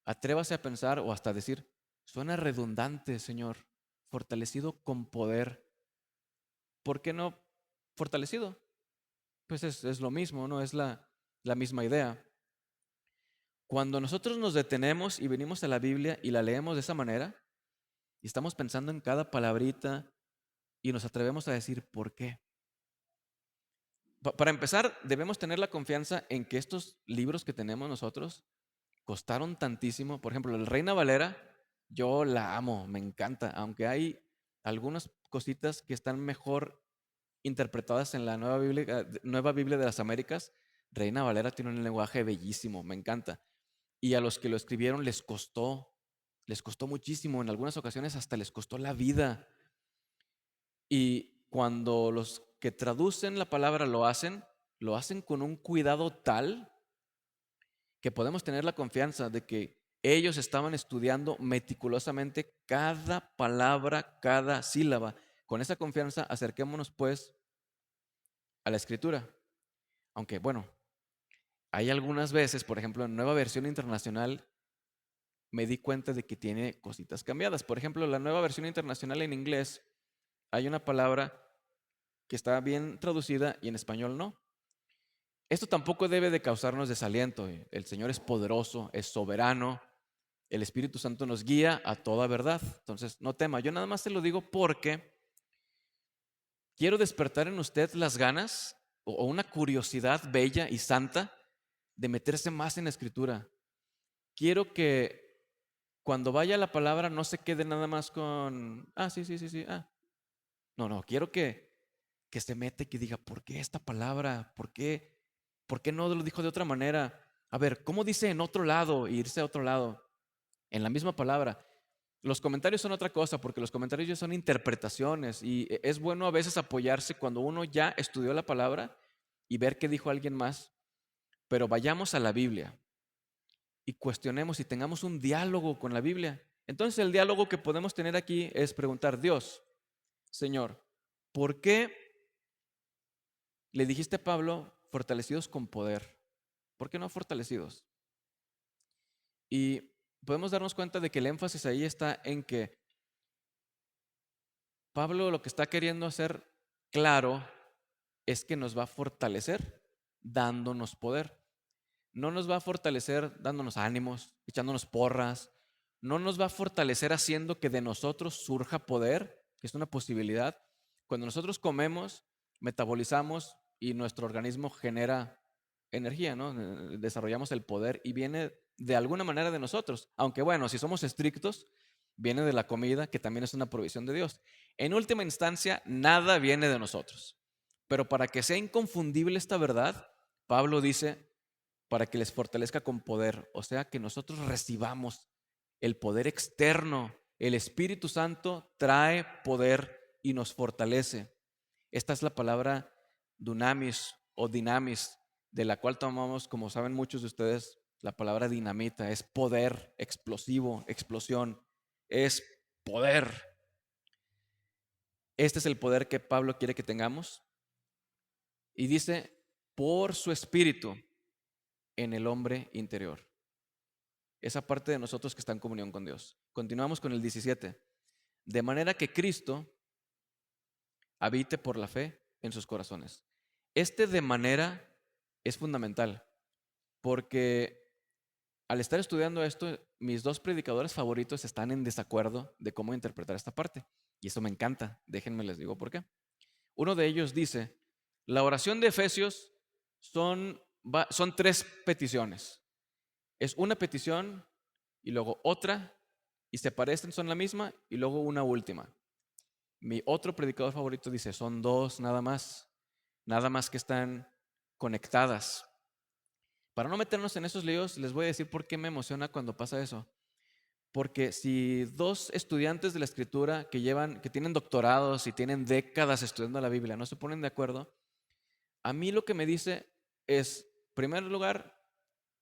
Speaker 1: Atrévase a pensar o hasta decir, suena redundante, Señor, fortalecido con poder. ¿Por qué no fortalecido? Pues es lo mismo, ¿no? Es la misma idea. Cuando nosotros nos detenemos y venimos a la Biblia y la leemos de esa manera, y estamos pensando en cada palabrita y nos atrevemos a decir ¿por qué? Para empezar, debemos tener la confianza en que estos libros que tenemos nosotros costaron tantísimo. Por ejemplo, el Reina Valera, yo la amo, me encanta, aunque hay algunas cositas que están mejor interpretadas en la Nueva Biblia de las Américas. Reina Valera tiene un lenguaje bellísimo, me encanta. Y a los que lo escribieron les costó muchísimo, en algunas ocasiones hasta les costó la vida. Y cuando los que traducen la palabra lo hacen con un cuidado tal que podemos tener la confianza de que ellos estaban estudiando meticulosamente cada palabra, cada sílaba. Con esa confianza acerquémonos pues a la escritura. Aunque bueno, hay algunas veces, por ejemplo, en Nueva Versión Internacional, me di cuenta de que tiene cositas cambiadas. Por ejemplo, la Nueva Versión Internacional en inglés, hay una palabra que está bien traducida y en español no. Esto tampoco debe de causarnos desaliento. El Señor es poderoso, es soberano. El Espíritu Santo nos guía a toda verdad. Entonces, no tema. Yo nada más te lo digo porque quiero despertar en usted las ganas o una curiosidad bella y santa de meterse más en la Escritura. Quiero que cuando vaya la palabra no se quede nada más con, sí. No, quiero que se mete y que diga, ¿por qué esta palabra? ¿Por qué no lo dijo de otra manera? A ver, ¿cómo dice en otro lado? E irse a otro lado, en la misma palabra. Los comentarios son otra cosa, porque los comentarios ya son interpretaciones y es bueno a veces apoyarse cuando uno ya estudió la palabra y ver qué dijo alguien más. Pero vayamos a la Biblia y cuestionemos y tengamos un diálogo con la Biblia. Entonces el diálogo que podemos tener aquí es preguntar, Dios, Señor, ¿por qué le dijiste a Pablo fortalecidos con poder? ¿Por qué no fortalecidos? Y podemos darnos cuenta de que el énfasis ahí está en que Pablo lo que está queriendo hacer claro es que nos va a fortalecer dándonos poder. No nos va a fortalecer dándonos ánimos, echándonos porras. No nos va a fortalecer haciendo que de nosotros surja poder, que es una posibilidad. Cuando nosotros comemos, metabolizamos y nuestro organismo genera energía, ¿no? Desarrollamos el poder y viene de alguna manera de nosotros. Aunque bueno, si somos estrictos, viene de la comida, que también es una provisión de Dios. En última instancia, nada viene de nosotros. Pero para que sea inconfundible esta verdad, Pablo dice, para que les fortalezca con poder, o sea, que nosotros recibamos el poder externo. El Espíritu Santo trae poder y nos fortalece. Esta es la palabra dunamis o dinamis, de la cual tomamos, como saben muchos de ustedes, la palabra dinamita. Es poder, explosivo, explosión, es poder. Este es el poder que Pablo quiere que tengamos. Y dice, por su Espíritu en el hombre interior. Esa parte de nosotros que está en comunión con Dios. Continuamos con el 17. De manera que Cristo habite por la fe en sus corazones. Este de manera es fundamental, porque al estar estudiando esto, mis dos predicadores favoritos están en desacuerdo de cómo interpretar esta parte. Y eso me encanta. Déjenme les digo por qué. Uno de ellos dice, la oración de Efesios son tres peticiones. Es una petición y luego otra, y se parecen, son la misma, y luego una última. Mi otro predicador favorito dice, son dos nada más que están conectadas. Para no meternos en esos líos, les voy a decir por qué me emociona cuando pasa eso. Porque si dos estudiantes de la Escritura que tienen doctorados y tienen décadas estudiando la Biblia, no se ponen de acuerdo, a mí lo que me dice es, en primer lugar,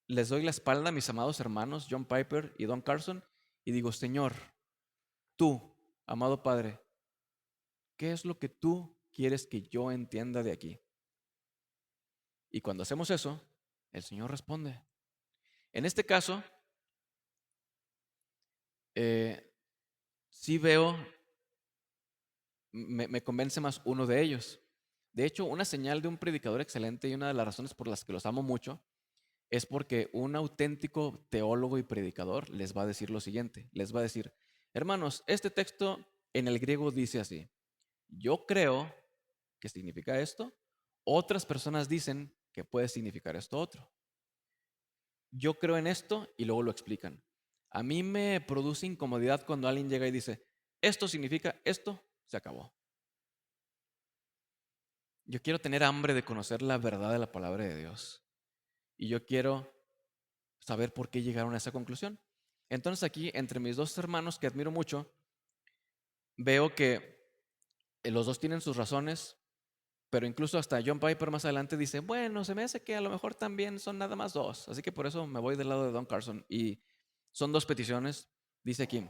Speaker 1: les doy la espalda a mis amados hermanos John Piper y Don Carson y digo, Señor, tú, amado Padre, ¿qué es lo que tú quieres que yo entienda de aquí? Y cuando hacemos eso, el Señor responde. En este caso, sí veo, me convence más uno de ellos. De hecho, una señal de un predicador excelente y una de las razones por las que los amo mucho es porque un auténtico teólogo y predicador les va a decir lo siguiente. Les va a decir, hermanos, este texto en el griego dice así. Yo creo que significa esto. Otras personas dicen que puede significar esto otro. Yo creo en esto y luego lo explican. A mí me produce incomodidad cuando alguien llega y dice, esto significa esto, se acabó. Yo quiero tener hambre de conocer la verdad de la palabra de Dios. Y yo quiero saber por qué llegaron a esa conclusión. Entonces aquí, entre mis dos hermanos que admiro mucho, veo que los dos tienen sus razones, pero incluso hasta John Piper más adelante dice, bueno, se me hace que a lo mejor también son nada más dos. Así que por eso me voy del lado de Don Carson. Y son dos peticiones, dice aquí.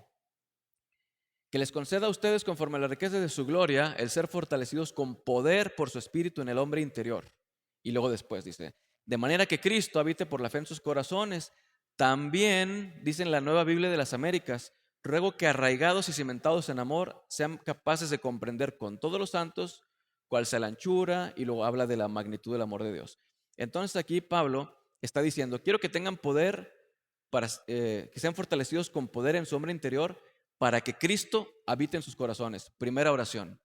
Speaker 1: Que les conceda a ustedes conforme a la riqueza de su gloria el ser fortalecidos con poder por su espíritu en el hombre interior. Y luego después dice, de manera que Cristo habite por la fe en sus corazones. También, dice en la Nueva Biblia de las Américas, ruego que arraigados y cimentados en amor sean capaces de comprender con todos los santos cuál sea la anchura, y luego habla de la magnitud del amor de Dios. Entonces aquí Pablo está diciendo, quiero que tengan poder, para que sean fortalecidos con poder en su hombre interior, para que Cristo habite en sus corazones. Primera oración.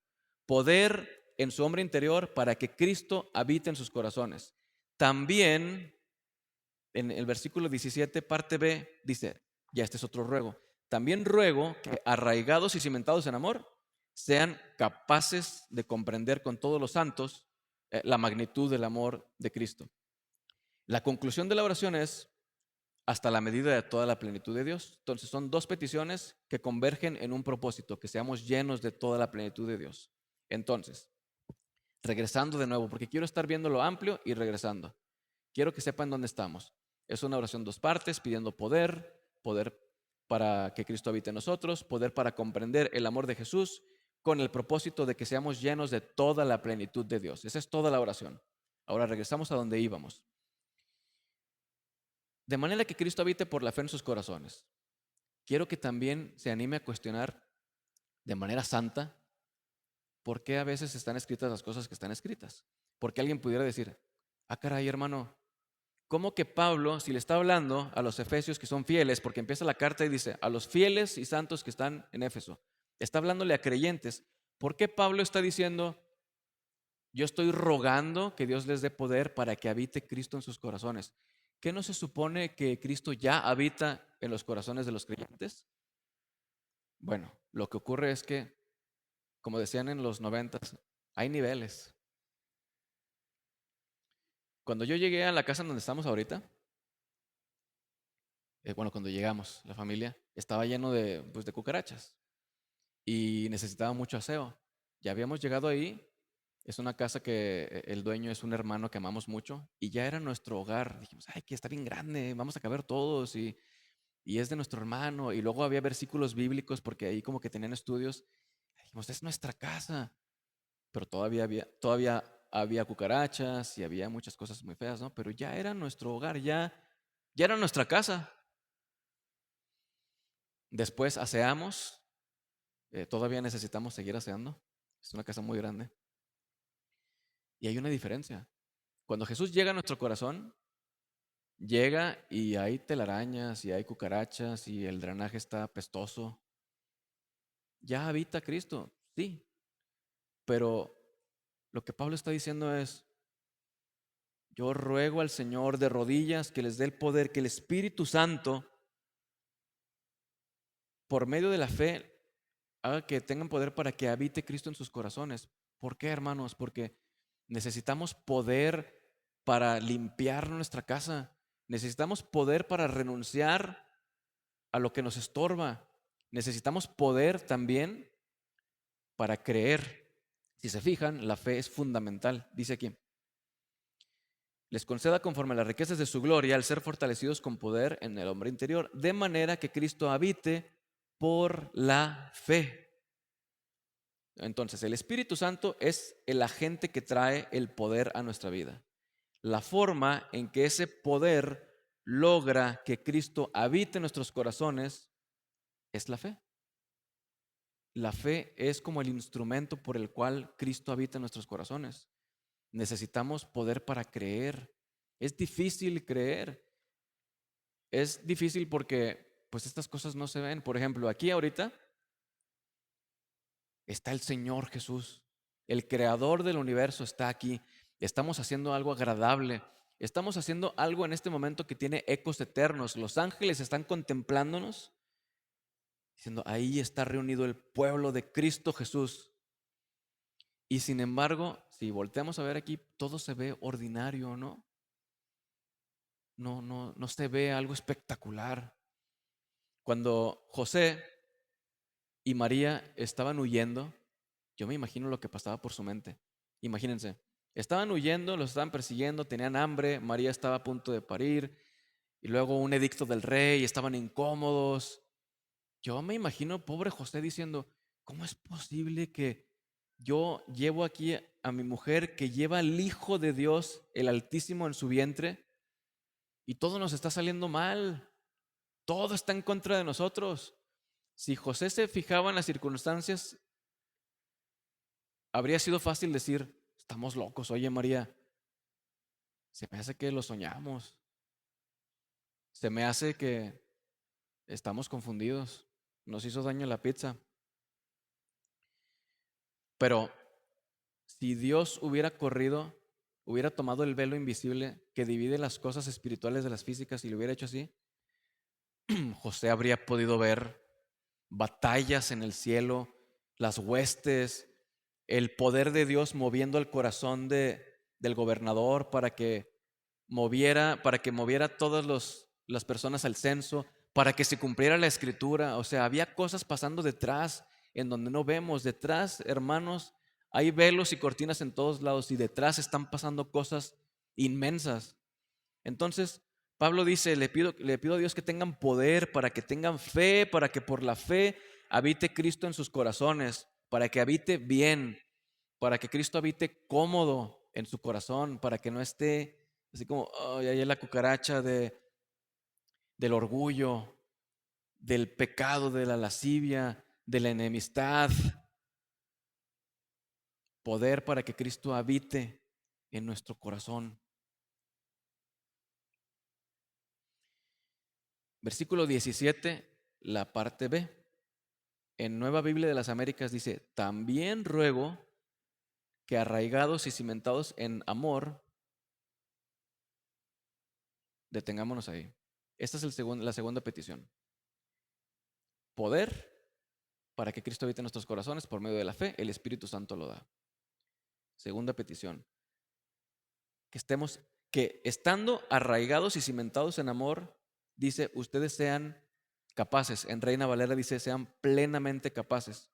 Speaker 1: Poder en su hombre interior para que Cristo habite en sus corazones. También en el versículo 17, parte B, dice, ya este es otro ruego. También ruego que arraigados y cimentados en amor, sean capaces de comprender con todos los santos la magnitud del amor de Cristo. La conclusión de la oración es hasta la medida de toda la plenitud de Dios. Entonces son dos peticiones que convergen en un propósito, que seamos llenos de toda la plenitud de Dios. Entonces, regresando de nuevo, porque quiero estar viendo lo amplio y regresando. Quiero que sepan dónde estamos. Es una oración dos partes, pidiendo poder para que Cristo habite en nosotros, poder para comprender el amor de Jesús, con el propósito de que seamos llenos de toda la plenitud de Dios. Esa es toda la oración. Ahora regresamos a donde íbamos. De manera que Cristo habite por la fe en sus corazones. Quiero que también se anime a cuestionar de manera santa por qué a veces están escritas las cosas que están escritas. Porque alguien pudiera decir, caray, hermano, ¿cómo que Pablo, si le está hablando a los efesios que son fieles, porque empieza la carta y dice, a los fieles y santos que están en Éfeso, está hablándole a creyentes, ¿por qué Pablo está diciendo, yo estoy rogando que Dios les dé poder para que habite Cristo en sus corazones. ¿Qué no se supone que Cristo ya habita en los corazones de los creyentes? Bueno, lo que ocurre es que, como decían en los 90, hay niveles. Cuando yo llegué a la casa en donde estamos ahorita, bueno, cuando llegamos, la familia, estaba lleno de, pues, de cucarachas y necesitaba mucho aseo. Ya habíamos llegado ahí, es una casa que el dueño es un hermano que amamos mucho y ya era nuestro hogar. Dijimos, ay, que está bien grande, vamos a caber todos y es de nuestro hermano. Y luego había versículos bíblicos porque ahí como que tenían estudios. Dijimos, es nuestra casa, pero todavía había cucarachas y había muchas cosas muy feas, ¿no? Pero ya era nuestro hogar, ya era nuestra casa. Después aseamos, todavía necesitamos seguir aseando. Es una casa muy grande. Y hay una diferencia. Cuando Jesús llega a nuestro corazón, llega y hay telarañas y hay cucarachas y el drenaje está apestoso. Ya habita Cristo, sí. Pero lo que Pablo está diciendo es, yo ruego al Señor de rodillas que les dé el poder, que el Espíritu Santo, por medio de la fe, haga que tengan poder para que habite Cristo en sus corazones. ¿Por qué, hermanos? Porque necesitamos poder para limpiar nuestra casa. Necesitamos poder para renunciar a lo que nos estorba. Necesitamos poder también para creer. Si se fijan, la fe es fundamental. Dice aquí, les conceda conforme a las riquezas de su gloria al ser fortalecidos con poder en el hombre interior, de manera que Cristo habite por la fe. Entonces, el Espíritu Santo es el agente que trae el poder a nuestra vida. La forma en que ese poder logra que Cristo habite en nuestros corazones es la fe. La fe es como el instrumento por el cual Cristo habita en nuestros corazones. Necesitamos poder para creer. Es difícil creer. Es difícil porque pues estas cosas no se ven. Por ejemplo, aquí ahorita está el Señor Jesús. El creador del universo está aquí. Estamos haciendo algo agradable. Estamos haciendo algo en este momento que tiene ecos eternos. Los ángeles están contemplándonos, diciendo, ahí está reunido el pueblo de Cristo Jesús. Y sin embargo, si volteamos a ver aquí, todo se ve ordinario, ¿no? No se ve algo espectacular. Cuando José y María estaban huyendo, yo me imagino lo que pasaba por su mente. Imagínense, estaban huyendo, los estaban persiguiendo, tenían hambre, María estaba a punto de parir, y luego un edicto del rey, estaban incómodos. Yo me imagino, pobre José, diciendo, ¿cómo es posible que yo llevo aquí a mi mujer que lleva al Hijo de Dios, el Altísimo, en su vientre, y todo nos está saliendo mal? Todo está en contra de nosotros. Si José se fijaba en las circunstancias, habría sido fácil decir, estamos locos, oye María, se me hace que lo soñamos, se me hace que estamos confundidos, nos hizo daño la pizza. Pero si Dios hubiera corrido, hubiera tomado el velo invisible que divide las cosas espirituales de las físicas y lo hubiera hecho así, José habría podido ver batallas en el cielo, las huestes, el poder de Dios moviendo el corazón del gobernador para que moviera todas las personas al censo, para que se cumpliera la escritura. O sea, había cosas pasando detrás en donde no vemos. Detrás, hermanos, hay velos y cortinas en todos lados y detrás están pasando cosas inmensas. Entonces, Pablo dice, le pido a Dios que tengan poder, para que tengan fe, para que por la fe habite Cristo en sus corazones, para que habite bien, para que Cristo habite cómodo en su corazón, para que no esté así como, ay, ahí es la cucaracha del orgullo, del pecado, de la lascivia, de la enemistad. Poder para que Cristo habite en nuestro corazón. Versículo 17, la parte B. En Nueva Biblia de las Américas dice, también ruego que arraigados y cimentados en amor, detengámonos ahí. Esta es la segunda petición. Poder para que Cristo habite en nuestros corazones por medio de la fe, el Espíritu Santo lo da. Segunda petición. Que estando arraigados y cimentados en amor, dice, ustedes sean capaces. En Reina Valera dice, sean plenamente capaces.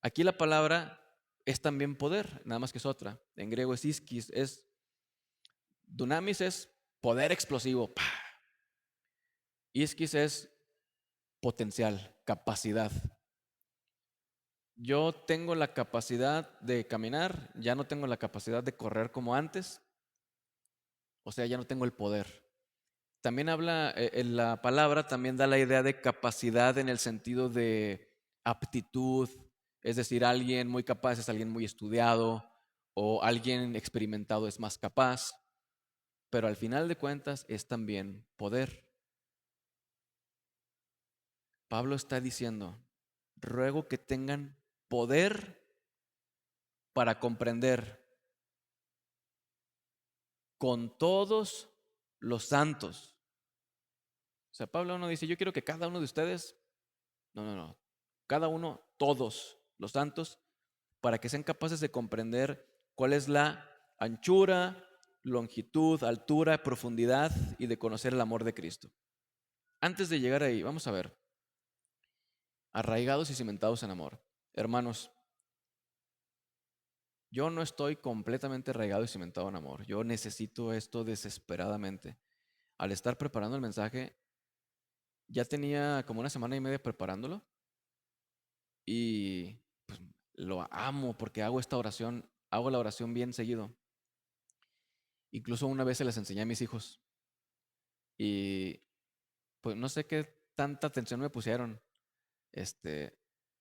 Speaker 1: Aquí la palabra es también poder, nada más que es otra. En griego es iskis, dunamis es poder explosivo. ¡Pah! Iskis es potencial, capacidad. Yo tengo la capacidad de caminar, ya no tengo la capacidad de correr como antes, o sea, ya no tengo el poder. También habla, en la palabra también da la idea de capacidad en el sentido de aptitud, es decir, alguien muy capaz es alguien muy estudiado o alguien experimentado es más capaz, pero al final de cuentas es también poder. Pablo está diciendo, ruego que tengan poder para comprender con todos los santos. O sea, Pablo no dice, yo quiero que cada uno de ustedes, no, cada uno, todos los santos, para que sean capaces de comprender cuál es la anchura, longitud, altura, profundidad y de conocer el amor de Cristo. Antes de llegar ahí, vamos a ver, arraigados y cimentados en amor. Hermanos, yo no estoy completamente arraigado y cimentado en amor. Yo necesito esto desesperadamente. Al estar preparando el mensaje, ya tenía como una semana y media preparándolo y pues, lo amo porque hago esta oración, hago la oración bien seguido. Incluso una vez se las enseñé a mis hijos y pues no sé qué tanta atención me pusieron.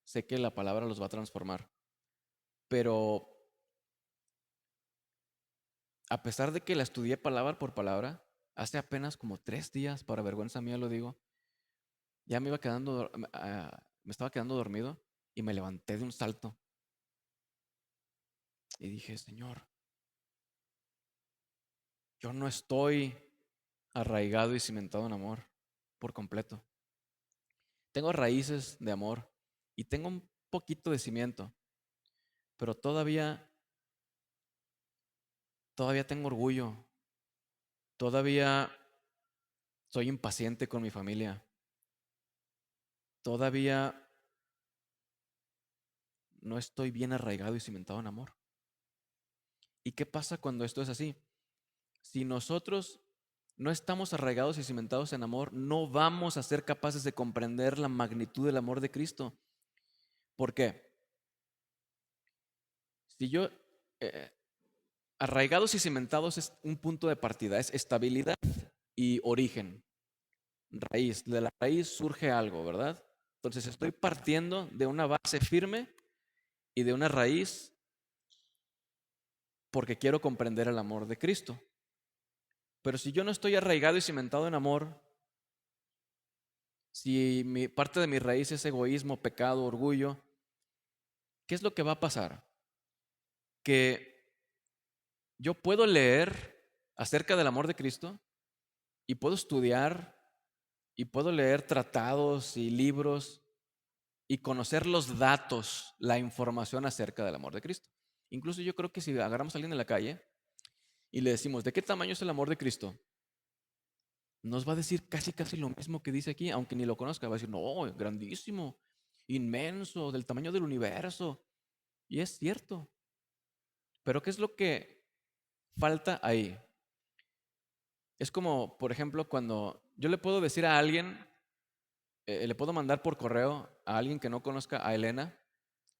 Speaker 1: Sé que la palabra los va a transformar, pero a pesar de que la estudié palabra por palabra, hace apenas como 3 días, para vergüenza mía lo digo, ya me estaba quedando dormido y me levanté de un salto y dije, Señor, yo no estoy arraigado y cimentado en amor por completo. Tengo raíces de amor y tengo un poquito de cimiento, pero todavía tengo orgullo, todavía soy impaciente con mi familia, todavía no estoy bien arraigado y cimentado en amor. ¿Y qué pasa cuando esto es así? Si nosotros no estamos arraigados y cimentados en amor, no vamos a ser capaces de comprender la magnitud del amor de Cristo. ¿Por qué? Si yo, eh, arraigados y cimentados es un punto de partida, es estabilidad y origen, raíz. De la raíz surge algo, ¿verdad? Entonces estoy partiendo de una base firme y de una raíz porque quiero comprender el amor de Cristo. Pero si yo no estoy arraigado y cimentado en amor, si parte de mi raíz es egoísmo, pecado, orgullo, ¿qué es lo que va a pasar? Que yo puedo leer acerca del amor de Cristo y puedo estudiar y puedo leer tratados y libros y conocer los datos, la información acerca del amor de Cristo. Incluso yo creo que si agarramos a alguien en la calle y le decimos, ¿de qué tamaño es el amor de Cristo? Nos va a decir casi lo mismo que dice aquí, aunque ni lo conozca. Va a decir, no, grandísimo, inmenso, del tamaño del universo. Y es cierto. Pero ¿qué es lo que falta ahí? Es como, por ejemplo, cuando yo le puedo decir a alguien, le puedo mandar por correo a alguien que no conozca a Elena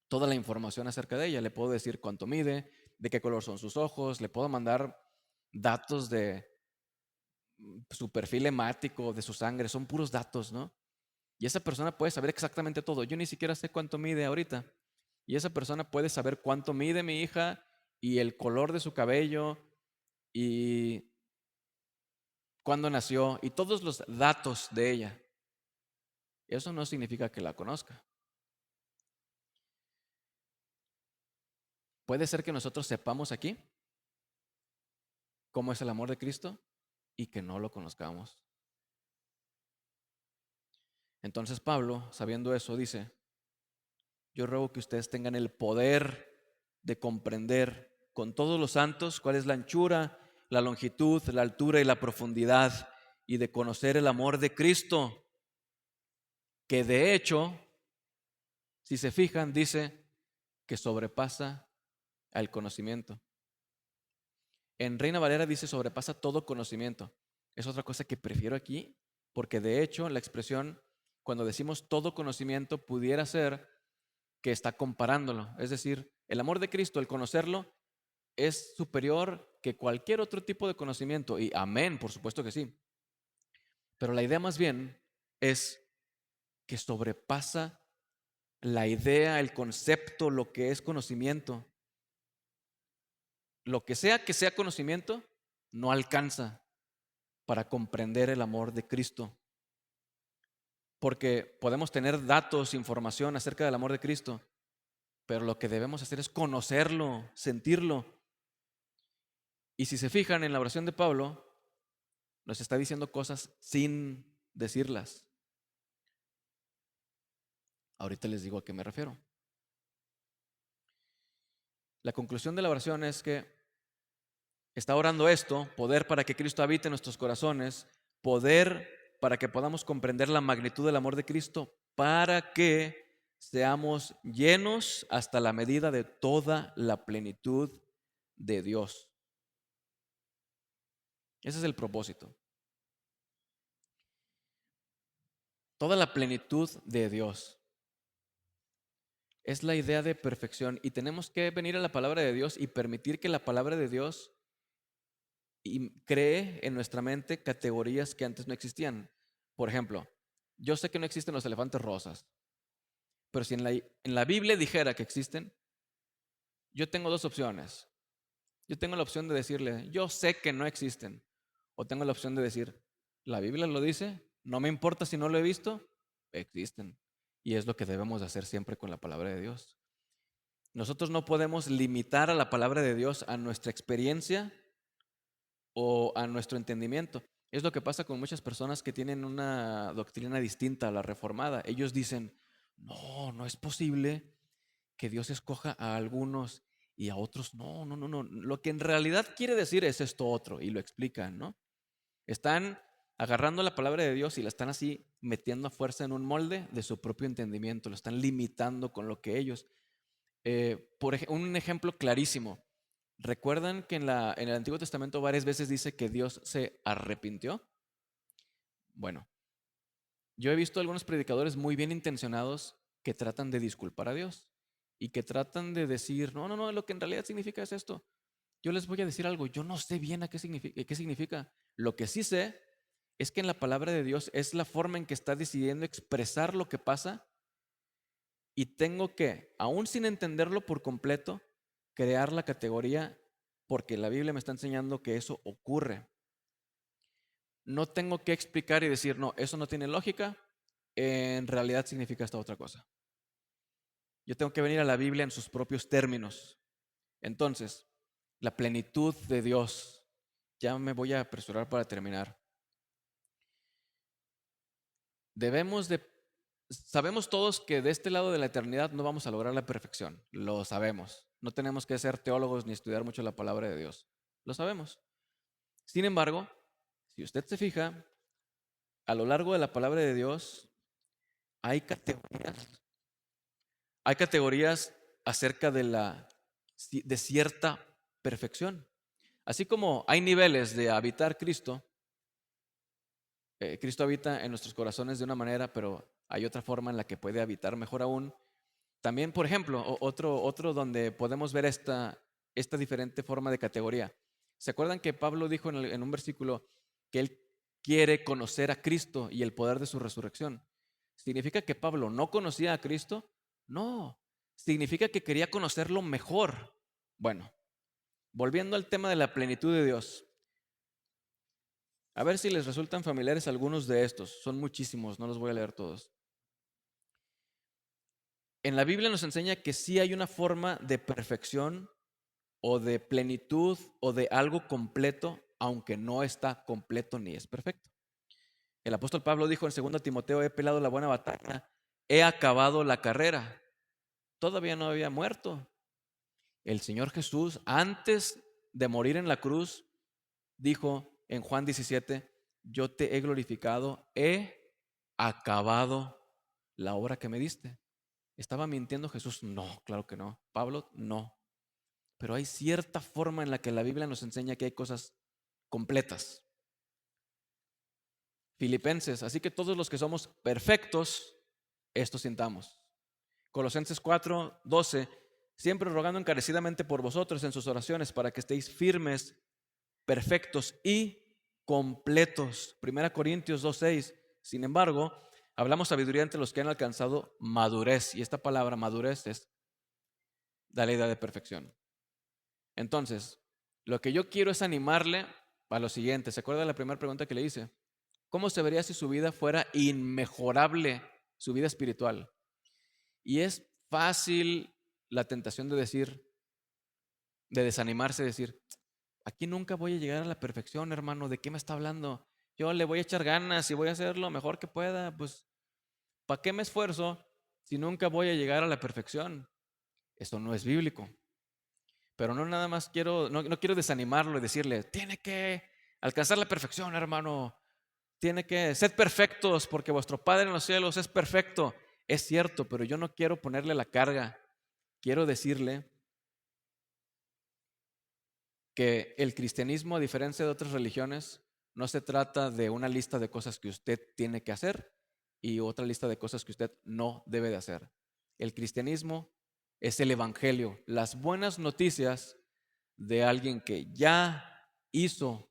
Speaker 1: toda la información acerca de ella. Le puedo decir cuánto mide, de qué color son sus ojos, le puedo mandar datos de su perfil hemático, de su sangre, son puros datos, ¿no? Y esa persona puede saber exactamente todo. Yo ni siquiera sé cuánto mide ahorita. Y esa persona puede saber cuánto mide mi hija y el color de su cabello y cuándo nació y todos los datos de ella. Eso no significa que la conozca. Puede ser que nosotros sepamos aquí cómo es el amor de Cristo y que no lo conozcamos. Entonces Pablo, sabiendo eso, dice: yo ruego que ustedes tengan el poder de comprender con todos los santos cuál es la anchura, la longitud, la altura y la profundidad, y de conocer el amor de Cristo, que de hecho, si se fijan, dice que sobrepasa al conocimiento. En Reina Valera dice sobrepasa todo conocimiento. Es otra cosa que prefiero aquí, porque de hecho la expresión, cuando decimos todo conocimiento, pudiera ser que está comparándolo. Es decir, el amor de Cristo, el conocerlo, es superior que cualquier otro tipo de conocimiento. Y amén, por supuesto que sí. Pero la idea más bien es que sobrepasa la idea, el concepto, lo que es conocimiento. Lo que sea conocimiento, no alcanza para comprender el amor de Cristo. Porque podemos tener datos, información acerca del amor de Cristo, pero lo que debemos hacer es conocerlo, sentirlo. Y si se fijan en la oración de Pablo, nos está diciendo cosas sin decirlas. Ahorita les digo a qué me refiero. La conclusión de la oración es que está orando esto: poder para que Cristo habite en nuestros corazones, poder para que podamos comprender la magnitud del amor de Cristo, para que seamos llenos hasta la medida de toda la plenitud de Dios. Ese es el propósito. Toda la plenitud de Dios. Es la idea de perfección, y tenemos que venir a la palabra de Dios y permitir que la palabra de Dios cree en nuestra mente categorías que antes no existían. Por ejemplo, yo sé que no existen los elefantes rosas, pero si en la Biblia dijera que existen, yo tengo dos opciones. Yo tengo la opción de decirle: yo sé que no existen. O tengo la opción de decir: la Biblia lo dice, no me importa si no lo he visto, existen. Y es lo que debemos de hacer siempre con la palabra de Dios. Nosotros no podemos limitar a la palabra de Dios a nuestra experiencia o a nuestro entendimiento. Es lo que pasa con muchas personas que tienen una doctrina distinta a la reformada. Ellos dicen: no, no es posible que Dios escoja a algunos y a otros no, no, no, no. Lo que en realidad quiere decir es esto otro, y lo explican, ¿no? Están agarrando la palabra de Dios y la están así metiendo a fuerza en un molde de su propio entendimiento, lo están limitando con lo que ellos. Un ejemplo clarísimo. ¿Recuerdan que en el Antiguo Testamento varias veces dice que Dios se arrepintió? Bueno, yo he visto algunos predicadores muy bien intencionados que tratan de disculpar a Dios y que tratan de decir: no, no, no, lo que en realidad significa es esto. Yo les voy a decir algo: yo no sé bien qué significa. Lo que sí sé es que en la palabra de Dios es la forma en que está decidiendo expresar lo que pasa, y tengo que, aún sin entenderlo por completo, crear la categoría porque la Biblia me está enseñando que eso ocurre. No tengo que explicar y decir: no, eso no tiene lógica, en realidad significa esta otra cosa. Yo tengo que venir a la Biblia en sus propios términos. Entonces, la plenitud de Dios. Ya me voy a apresurar para terminar. Sabemos todos que de este lado de la eternidad no vamos a lograr la perfección. Lo sabemos. No tenemos que ser teólogos ni estudiar mucho la palabra de Dios. Lo sabemos. Sin embargo, si usted se fija, a lo largo de la palabra de Dios hay categorías. Hay categorías acerca de cierta perfección. Así como hay niveles de habitar Cristo, Cristo habita en nuestros corazones de una manera, pero hay otra forma en la que puede habitar mejor aún. También, por ejemplo, otro donde podemos ver esta diferente forma de categoría. ¿Se acuerdan que Pablo dijo en un versículo que él quiere conocer a Cristo y el poder de su resurrección? ¿Significa que Pablo no conocía a Cristo? No, significa que quería conocerlo mejor. Bueno, volviendo al tema de la plenitud de Dios, a ver si les resultan familiares algunos de estos. Son muchísimos, no los voy a leer todos. En la Biblia nos enseña que sí hay una forma de perfección o de plenitud o de algo completo, aunque no está completo ni es perfecto. El apóstol Pablo dijo en 2 Timoteo, he peleado la buena batalla, he acabado la carrera. Todavía no había muerto. El Señor Jesús, antes de morir en la cruz, dijo en Juan 17, yo te he glorificado, he acabado la obra que me diste. ¿Estaba mintiendo Jesús? No, claro que no. Pablo, no. Pero hay cierta forma en la que la Biblia nos enseña que hay cosas completas. Filipenses, así que todos los que somos perfectos, esto sintamos. Colosenses 4:12, siempre rogando encarecidamente por vosotros en sus oraciones para que estéis firmes, perfectos y completos. 1 Corintios 2:6, sin embargo, hablamos sabiduría entre los que han alcanzado madurez, y esta palabra madurez da la idea de perfección. Entonces, lo que yo quiero es animarle a lo siguiente. ¿Se acuerda de la primera pregunta que le hice? ¿Cómo se vería si su vida fuera inmejorable, su vida espiritual? Y es fácil la tentación de decir, de desanimarse, decir, aquí nunca voy a llegar a la perfección, hermano, ¿de qué me está hablando? Yo le voy a echar ganas y voy a hacer lo mejor que pueda, pues, ¿para qué me esfuerzo si nunca voy a llegar a la perfección? Esto no es bíblico. Pero no nada más no quiero desanimarlo y decirle, tiene que alcanzar la perfección, hermano. Tiene que ser perfectos porque vuestro Padre en los cielos es perfecto. Es cierto, pero yo no quiero ponerle la carga. Quiero decirle que el cristianismo, a diferencia de otras religiones, no se trata de una lista de cosas que usted tiene que hacer y otra lista de cosas que usted no debe de hacer. El cristianismo es el evangelio, las buenas noticias de alguien que ya hizo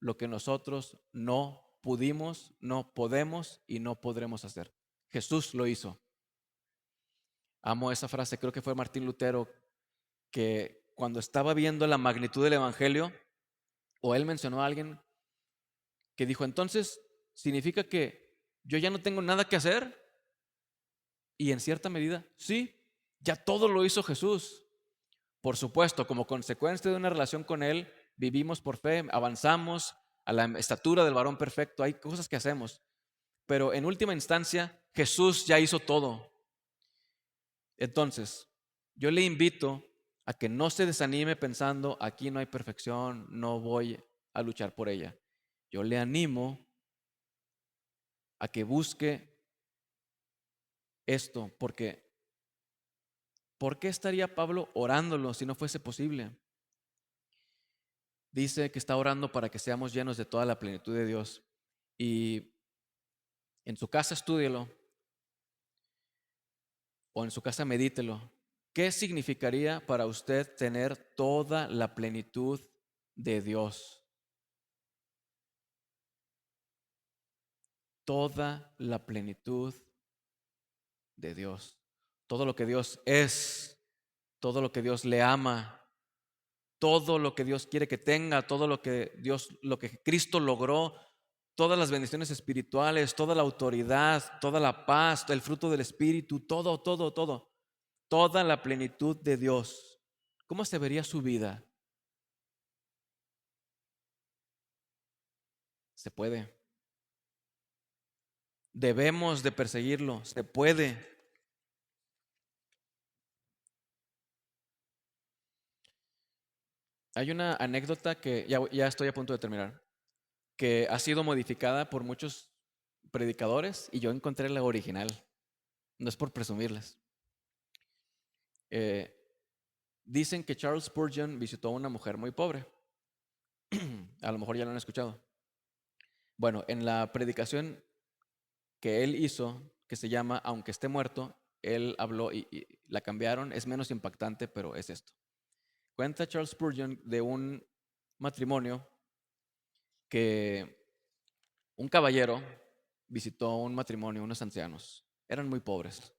Speaker 1: lo que nosotros no pudimos, no podemos y no podremos hacer. Jesús lo hizo. Amo esa frase, creo que fue Martín Lutero, que cuando estaba viendo la magnitud del evangelio, o él mencionó a alguien que dijo, entonces, ¿significa que yo ya no tengo nada que hacer? Y en cierta medida, sí, ya todo lo hizo Jesús. Por supuesto, como consecuencia de una relación con Él, vivimos por fe, avanzamos a la estatura del varón perfecto, hay cosas que hacemos. Pero en última instancia, Jesús ya hizo todo. Entonces, yo le invito a que no se desanime pensando, aquí no hay perfección, no voy a luchar por ella. Yo le animo a que busque esto, porque ¿por qué estaría Pablo orándolo si no fuese posible? Dice que está orando para que seamos llenos de toda la plenitud de Dios. Y en su casa estúdielo o en su casa medítelo. ¿Qué significaría para usted tener toda la plenitud de Dios? Toda la plenitud de Dios. Todo lo que Dios es, todo lo que Dios le ama, todo lo que Dios quiere que tenga, todo lo que Cristo logró, todas las bendiciones espirituales, toda la autoridad, toda la paz, el fruto del Espíritu, todo, todo, todo, toda la plenitud de Dios. ¿Cómo se vería su vida? Se puede. Debemos de perseguirlo, se puede. Hay una anécdota que ya estoy a punto de terminar, que ha sido modificada por muchos predicadores y yo encontré la original. No es por presumirles. Eh, Dicen que Charles Spurgeon visitó a una mujer muy pobre. A lo mejor ya lo han escuchado. Bueno, en la predicación que él hizo, que se llama Aunque esté muerto, él habló y la cambiaron, es menos impactante, pero es esto. Cuenta Charles Spurgeon de un matrimonio que un caballero visitó un matrimonio, unos ancianos, eran muy pobres,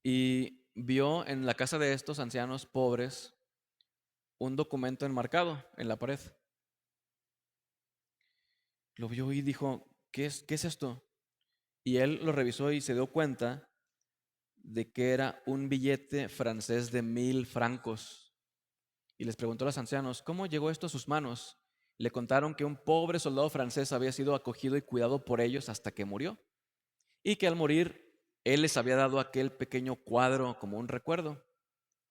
Speaker 1: y vio en la casa de estos ancianos pobres un documento enmarcado en la pared. Lo vio y dijo, ¿qué es esto? Y él lo revisó y se dio cuenta de que era un billete francés de 1000 francos. Y les preguntó a los ancianos, ¿cómo llegó esto a sus manos? Le contaron que un pobre soldado francés había sido acogido y cuidado por ellos hasta que murió. Y que al morir, él les había dado aquel pequeño cuadro como un recuerdo.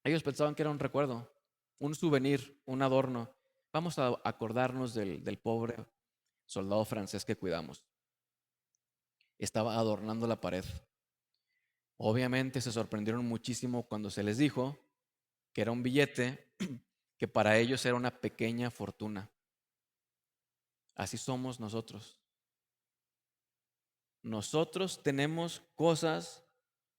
Speaker 1: Ellos pensaban que era un recuerdo, un souvenir, un adorno. Vamos a acordarnos del pobre soldado francés que cuidamos. Estaba adornando la pared. Obviamente se sorprendieron muchísimo cuando se les dijo que era un billete que para ellos era una pequeña fortuna. Así somos nosotros. Nosotros tenemos cosas,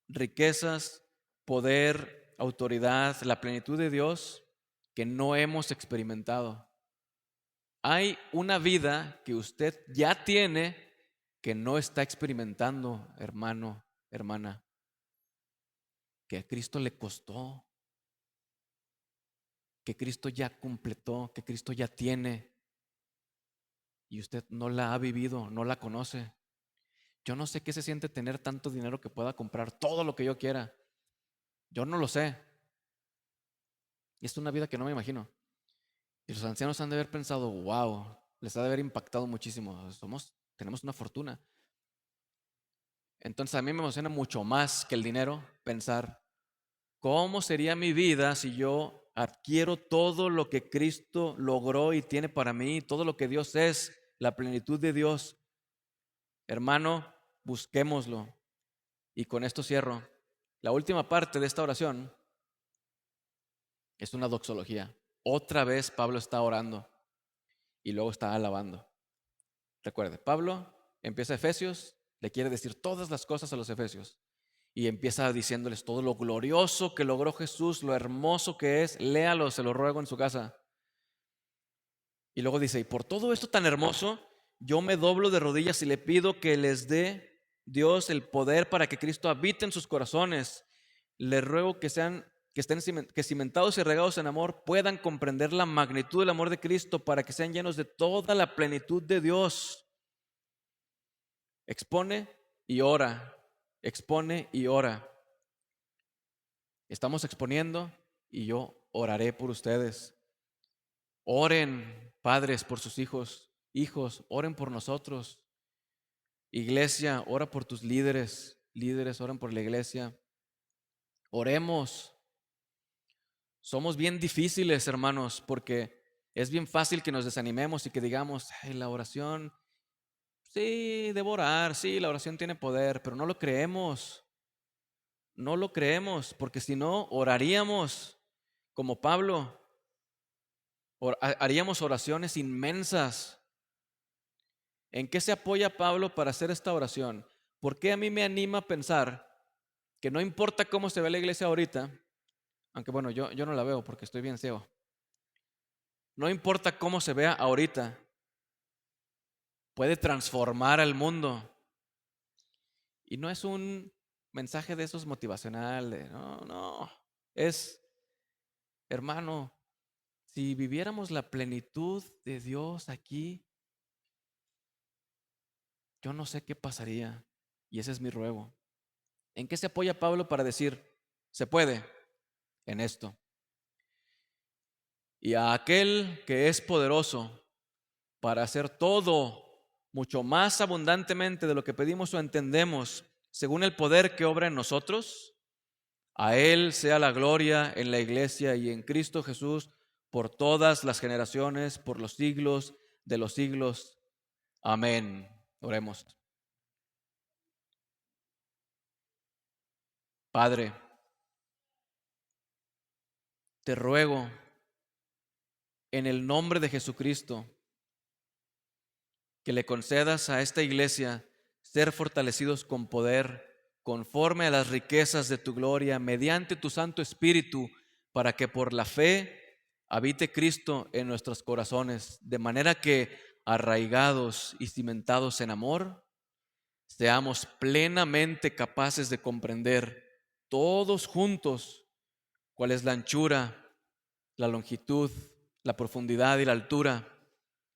Speaker 1: riquezas, poder, autoridad, la plenitud de Dios que no hemos experimentado. Hay una vida que usted ya tiene que no está experimentando, hermano, hermana, que a Cristo le costó, que Cristo ya completó, que Cristo ya tiene y usted no la ha vivido, no la conoce. Yo no sé qué se siente tener tanto dinero que pueda comprar todo lo que yo quiera. Yo no lo sé. Y es una vida que no me imagino. Y los ancianos han de haber pensado, wow, les ha de haber impactado muchísimo. Tenemos una fortuna. Entonces a mí me emociona mucho más que el dinero pensar, ¿cómo sería mi vida si yo adquiero todo lo que Cristo logró y tiene para mí, todo lo que Dios es, la plenitud de Dios? Hermano, busquémoslo. Y con esto cierro. La última parte de esta oración es una doxología. Otra vez Pablo está orando y luego está alabando. Recuerde, Pablo empieza Efesios, le quiere decir todas las cosas a los efesios y empieza diciéndoles todo lo glorioso que logró Jesús, lo hermoso que es. Léalo, se lo ruego en su casa. Y luego dice, y por todo esto tan hermoso, yo me doblo de rodillas y le pido que les dé Dios el poder para que Cristo habite en sus corazones. Les ruego que cimentados y regados en amor puedan comprender la magnitud del amor de Cristo para que sean llenos de toda la plenitud de Dios. Expone y ora, expone y ora. Estamos exponiendo y yo oraré por ustedes. Oren, padres, por sus hijos. Hijos, oren por nosotros. Iglesia, ora por tus líderes. Líderes, oren por la iglesia. Oremos. Somos bien difíciles, hermanos, porque es bien fácil que nos desanimemos y que digamos, ay, la oración, sí, debo orar, sí, la oración tiene poder, pero no lo creemos. No lo creemos, porque si no, oraríamos como Pablo. Haríamos oraciones inmensas. ¿En qué se apoya Pablo para hacer esta oración? ¿Por qué a mí me anima a pensar que no importa cómo se ve la iglesia ahorita, aunque bueno, yo no la veo porque estoy bien ciego, no importa cómo se vea ahorita, puede transformar al mundo? Y no es un mensaje de esos motivacionales, no, es, hermano, si viviéramos la plenitud de Dios aquí, yo no sé qué pasaría. Y ese es mi ruego. ¿En qué se apoya Pablo para decir, se puede? En esto. Y a aquel que es poderoso para hacer todo mucho más abundantemente de lo que pedimos o entendemos, según el poder que obra en nosotros, a Él sea la gloria en la iglesia y en Cristo Jesús por todas las generaciones, por los siglos de los siglos. Amén. Oremos. Padre, te ruego en el nombre de Jesucristo que le concedas a esta iglesia ser fortalecidos con poder conforme a las riquezas de tu gloria mediante tu Santo Espíritu, para que por la fe habite Cristo en nuestros corazones, de manera que, arraigados y cimentados en amor, seamos plenamente capaces de comprender todos juntos cuál es la anchura, la longitud, la profundidad y la altura,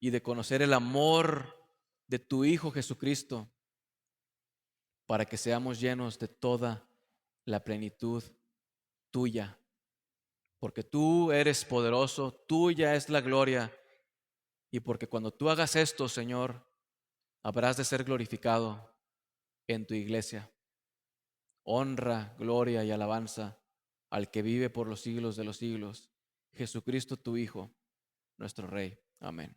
Speaker 1: y de conocer el amor de tu Hijo Jesucristo, para que seamos llenos de toda la plenitud tuya, porque tú eres poderoso, tuya es la gloria, y porque cuando tú hagas esto, Señor, habrás de ser glorificado en tu iglesia. Honra, gloria y alabanza al que vive por los siglos de los siglos, Jesucristo tu Hijo, nuestro Rey. Amén.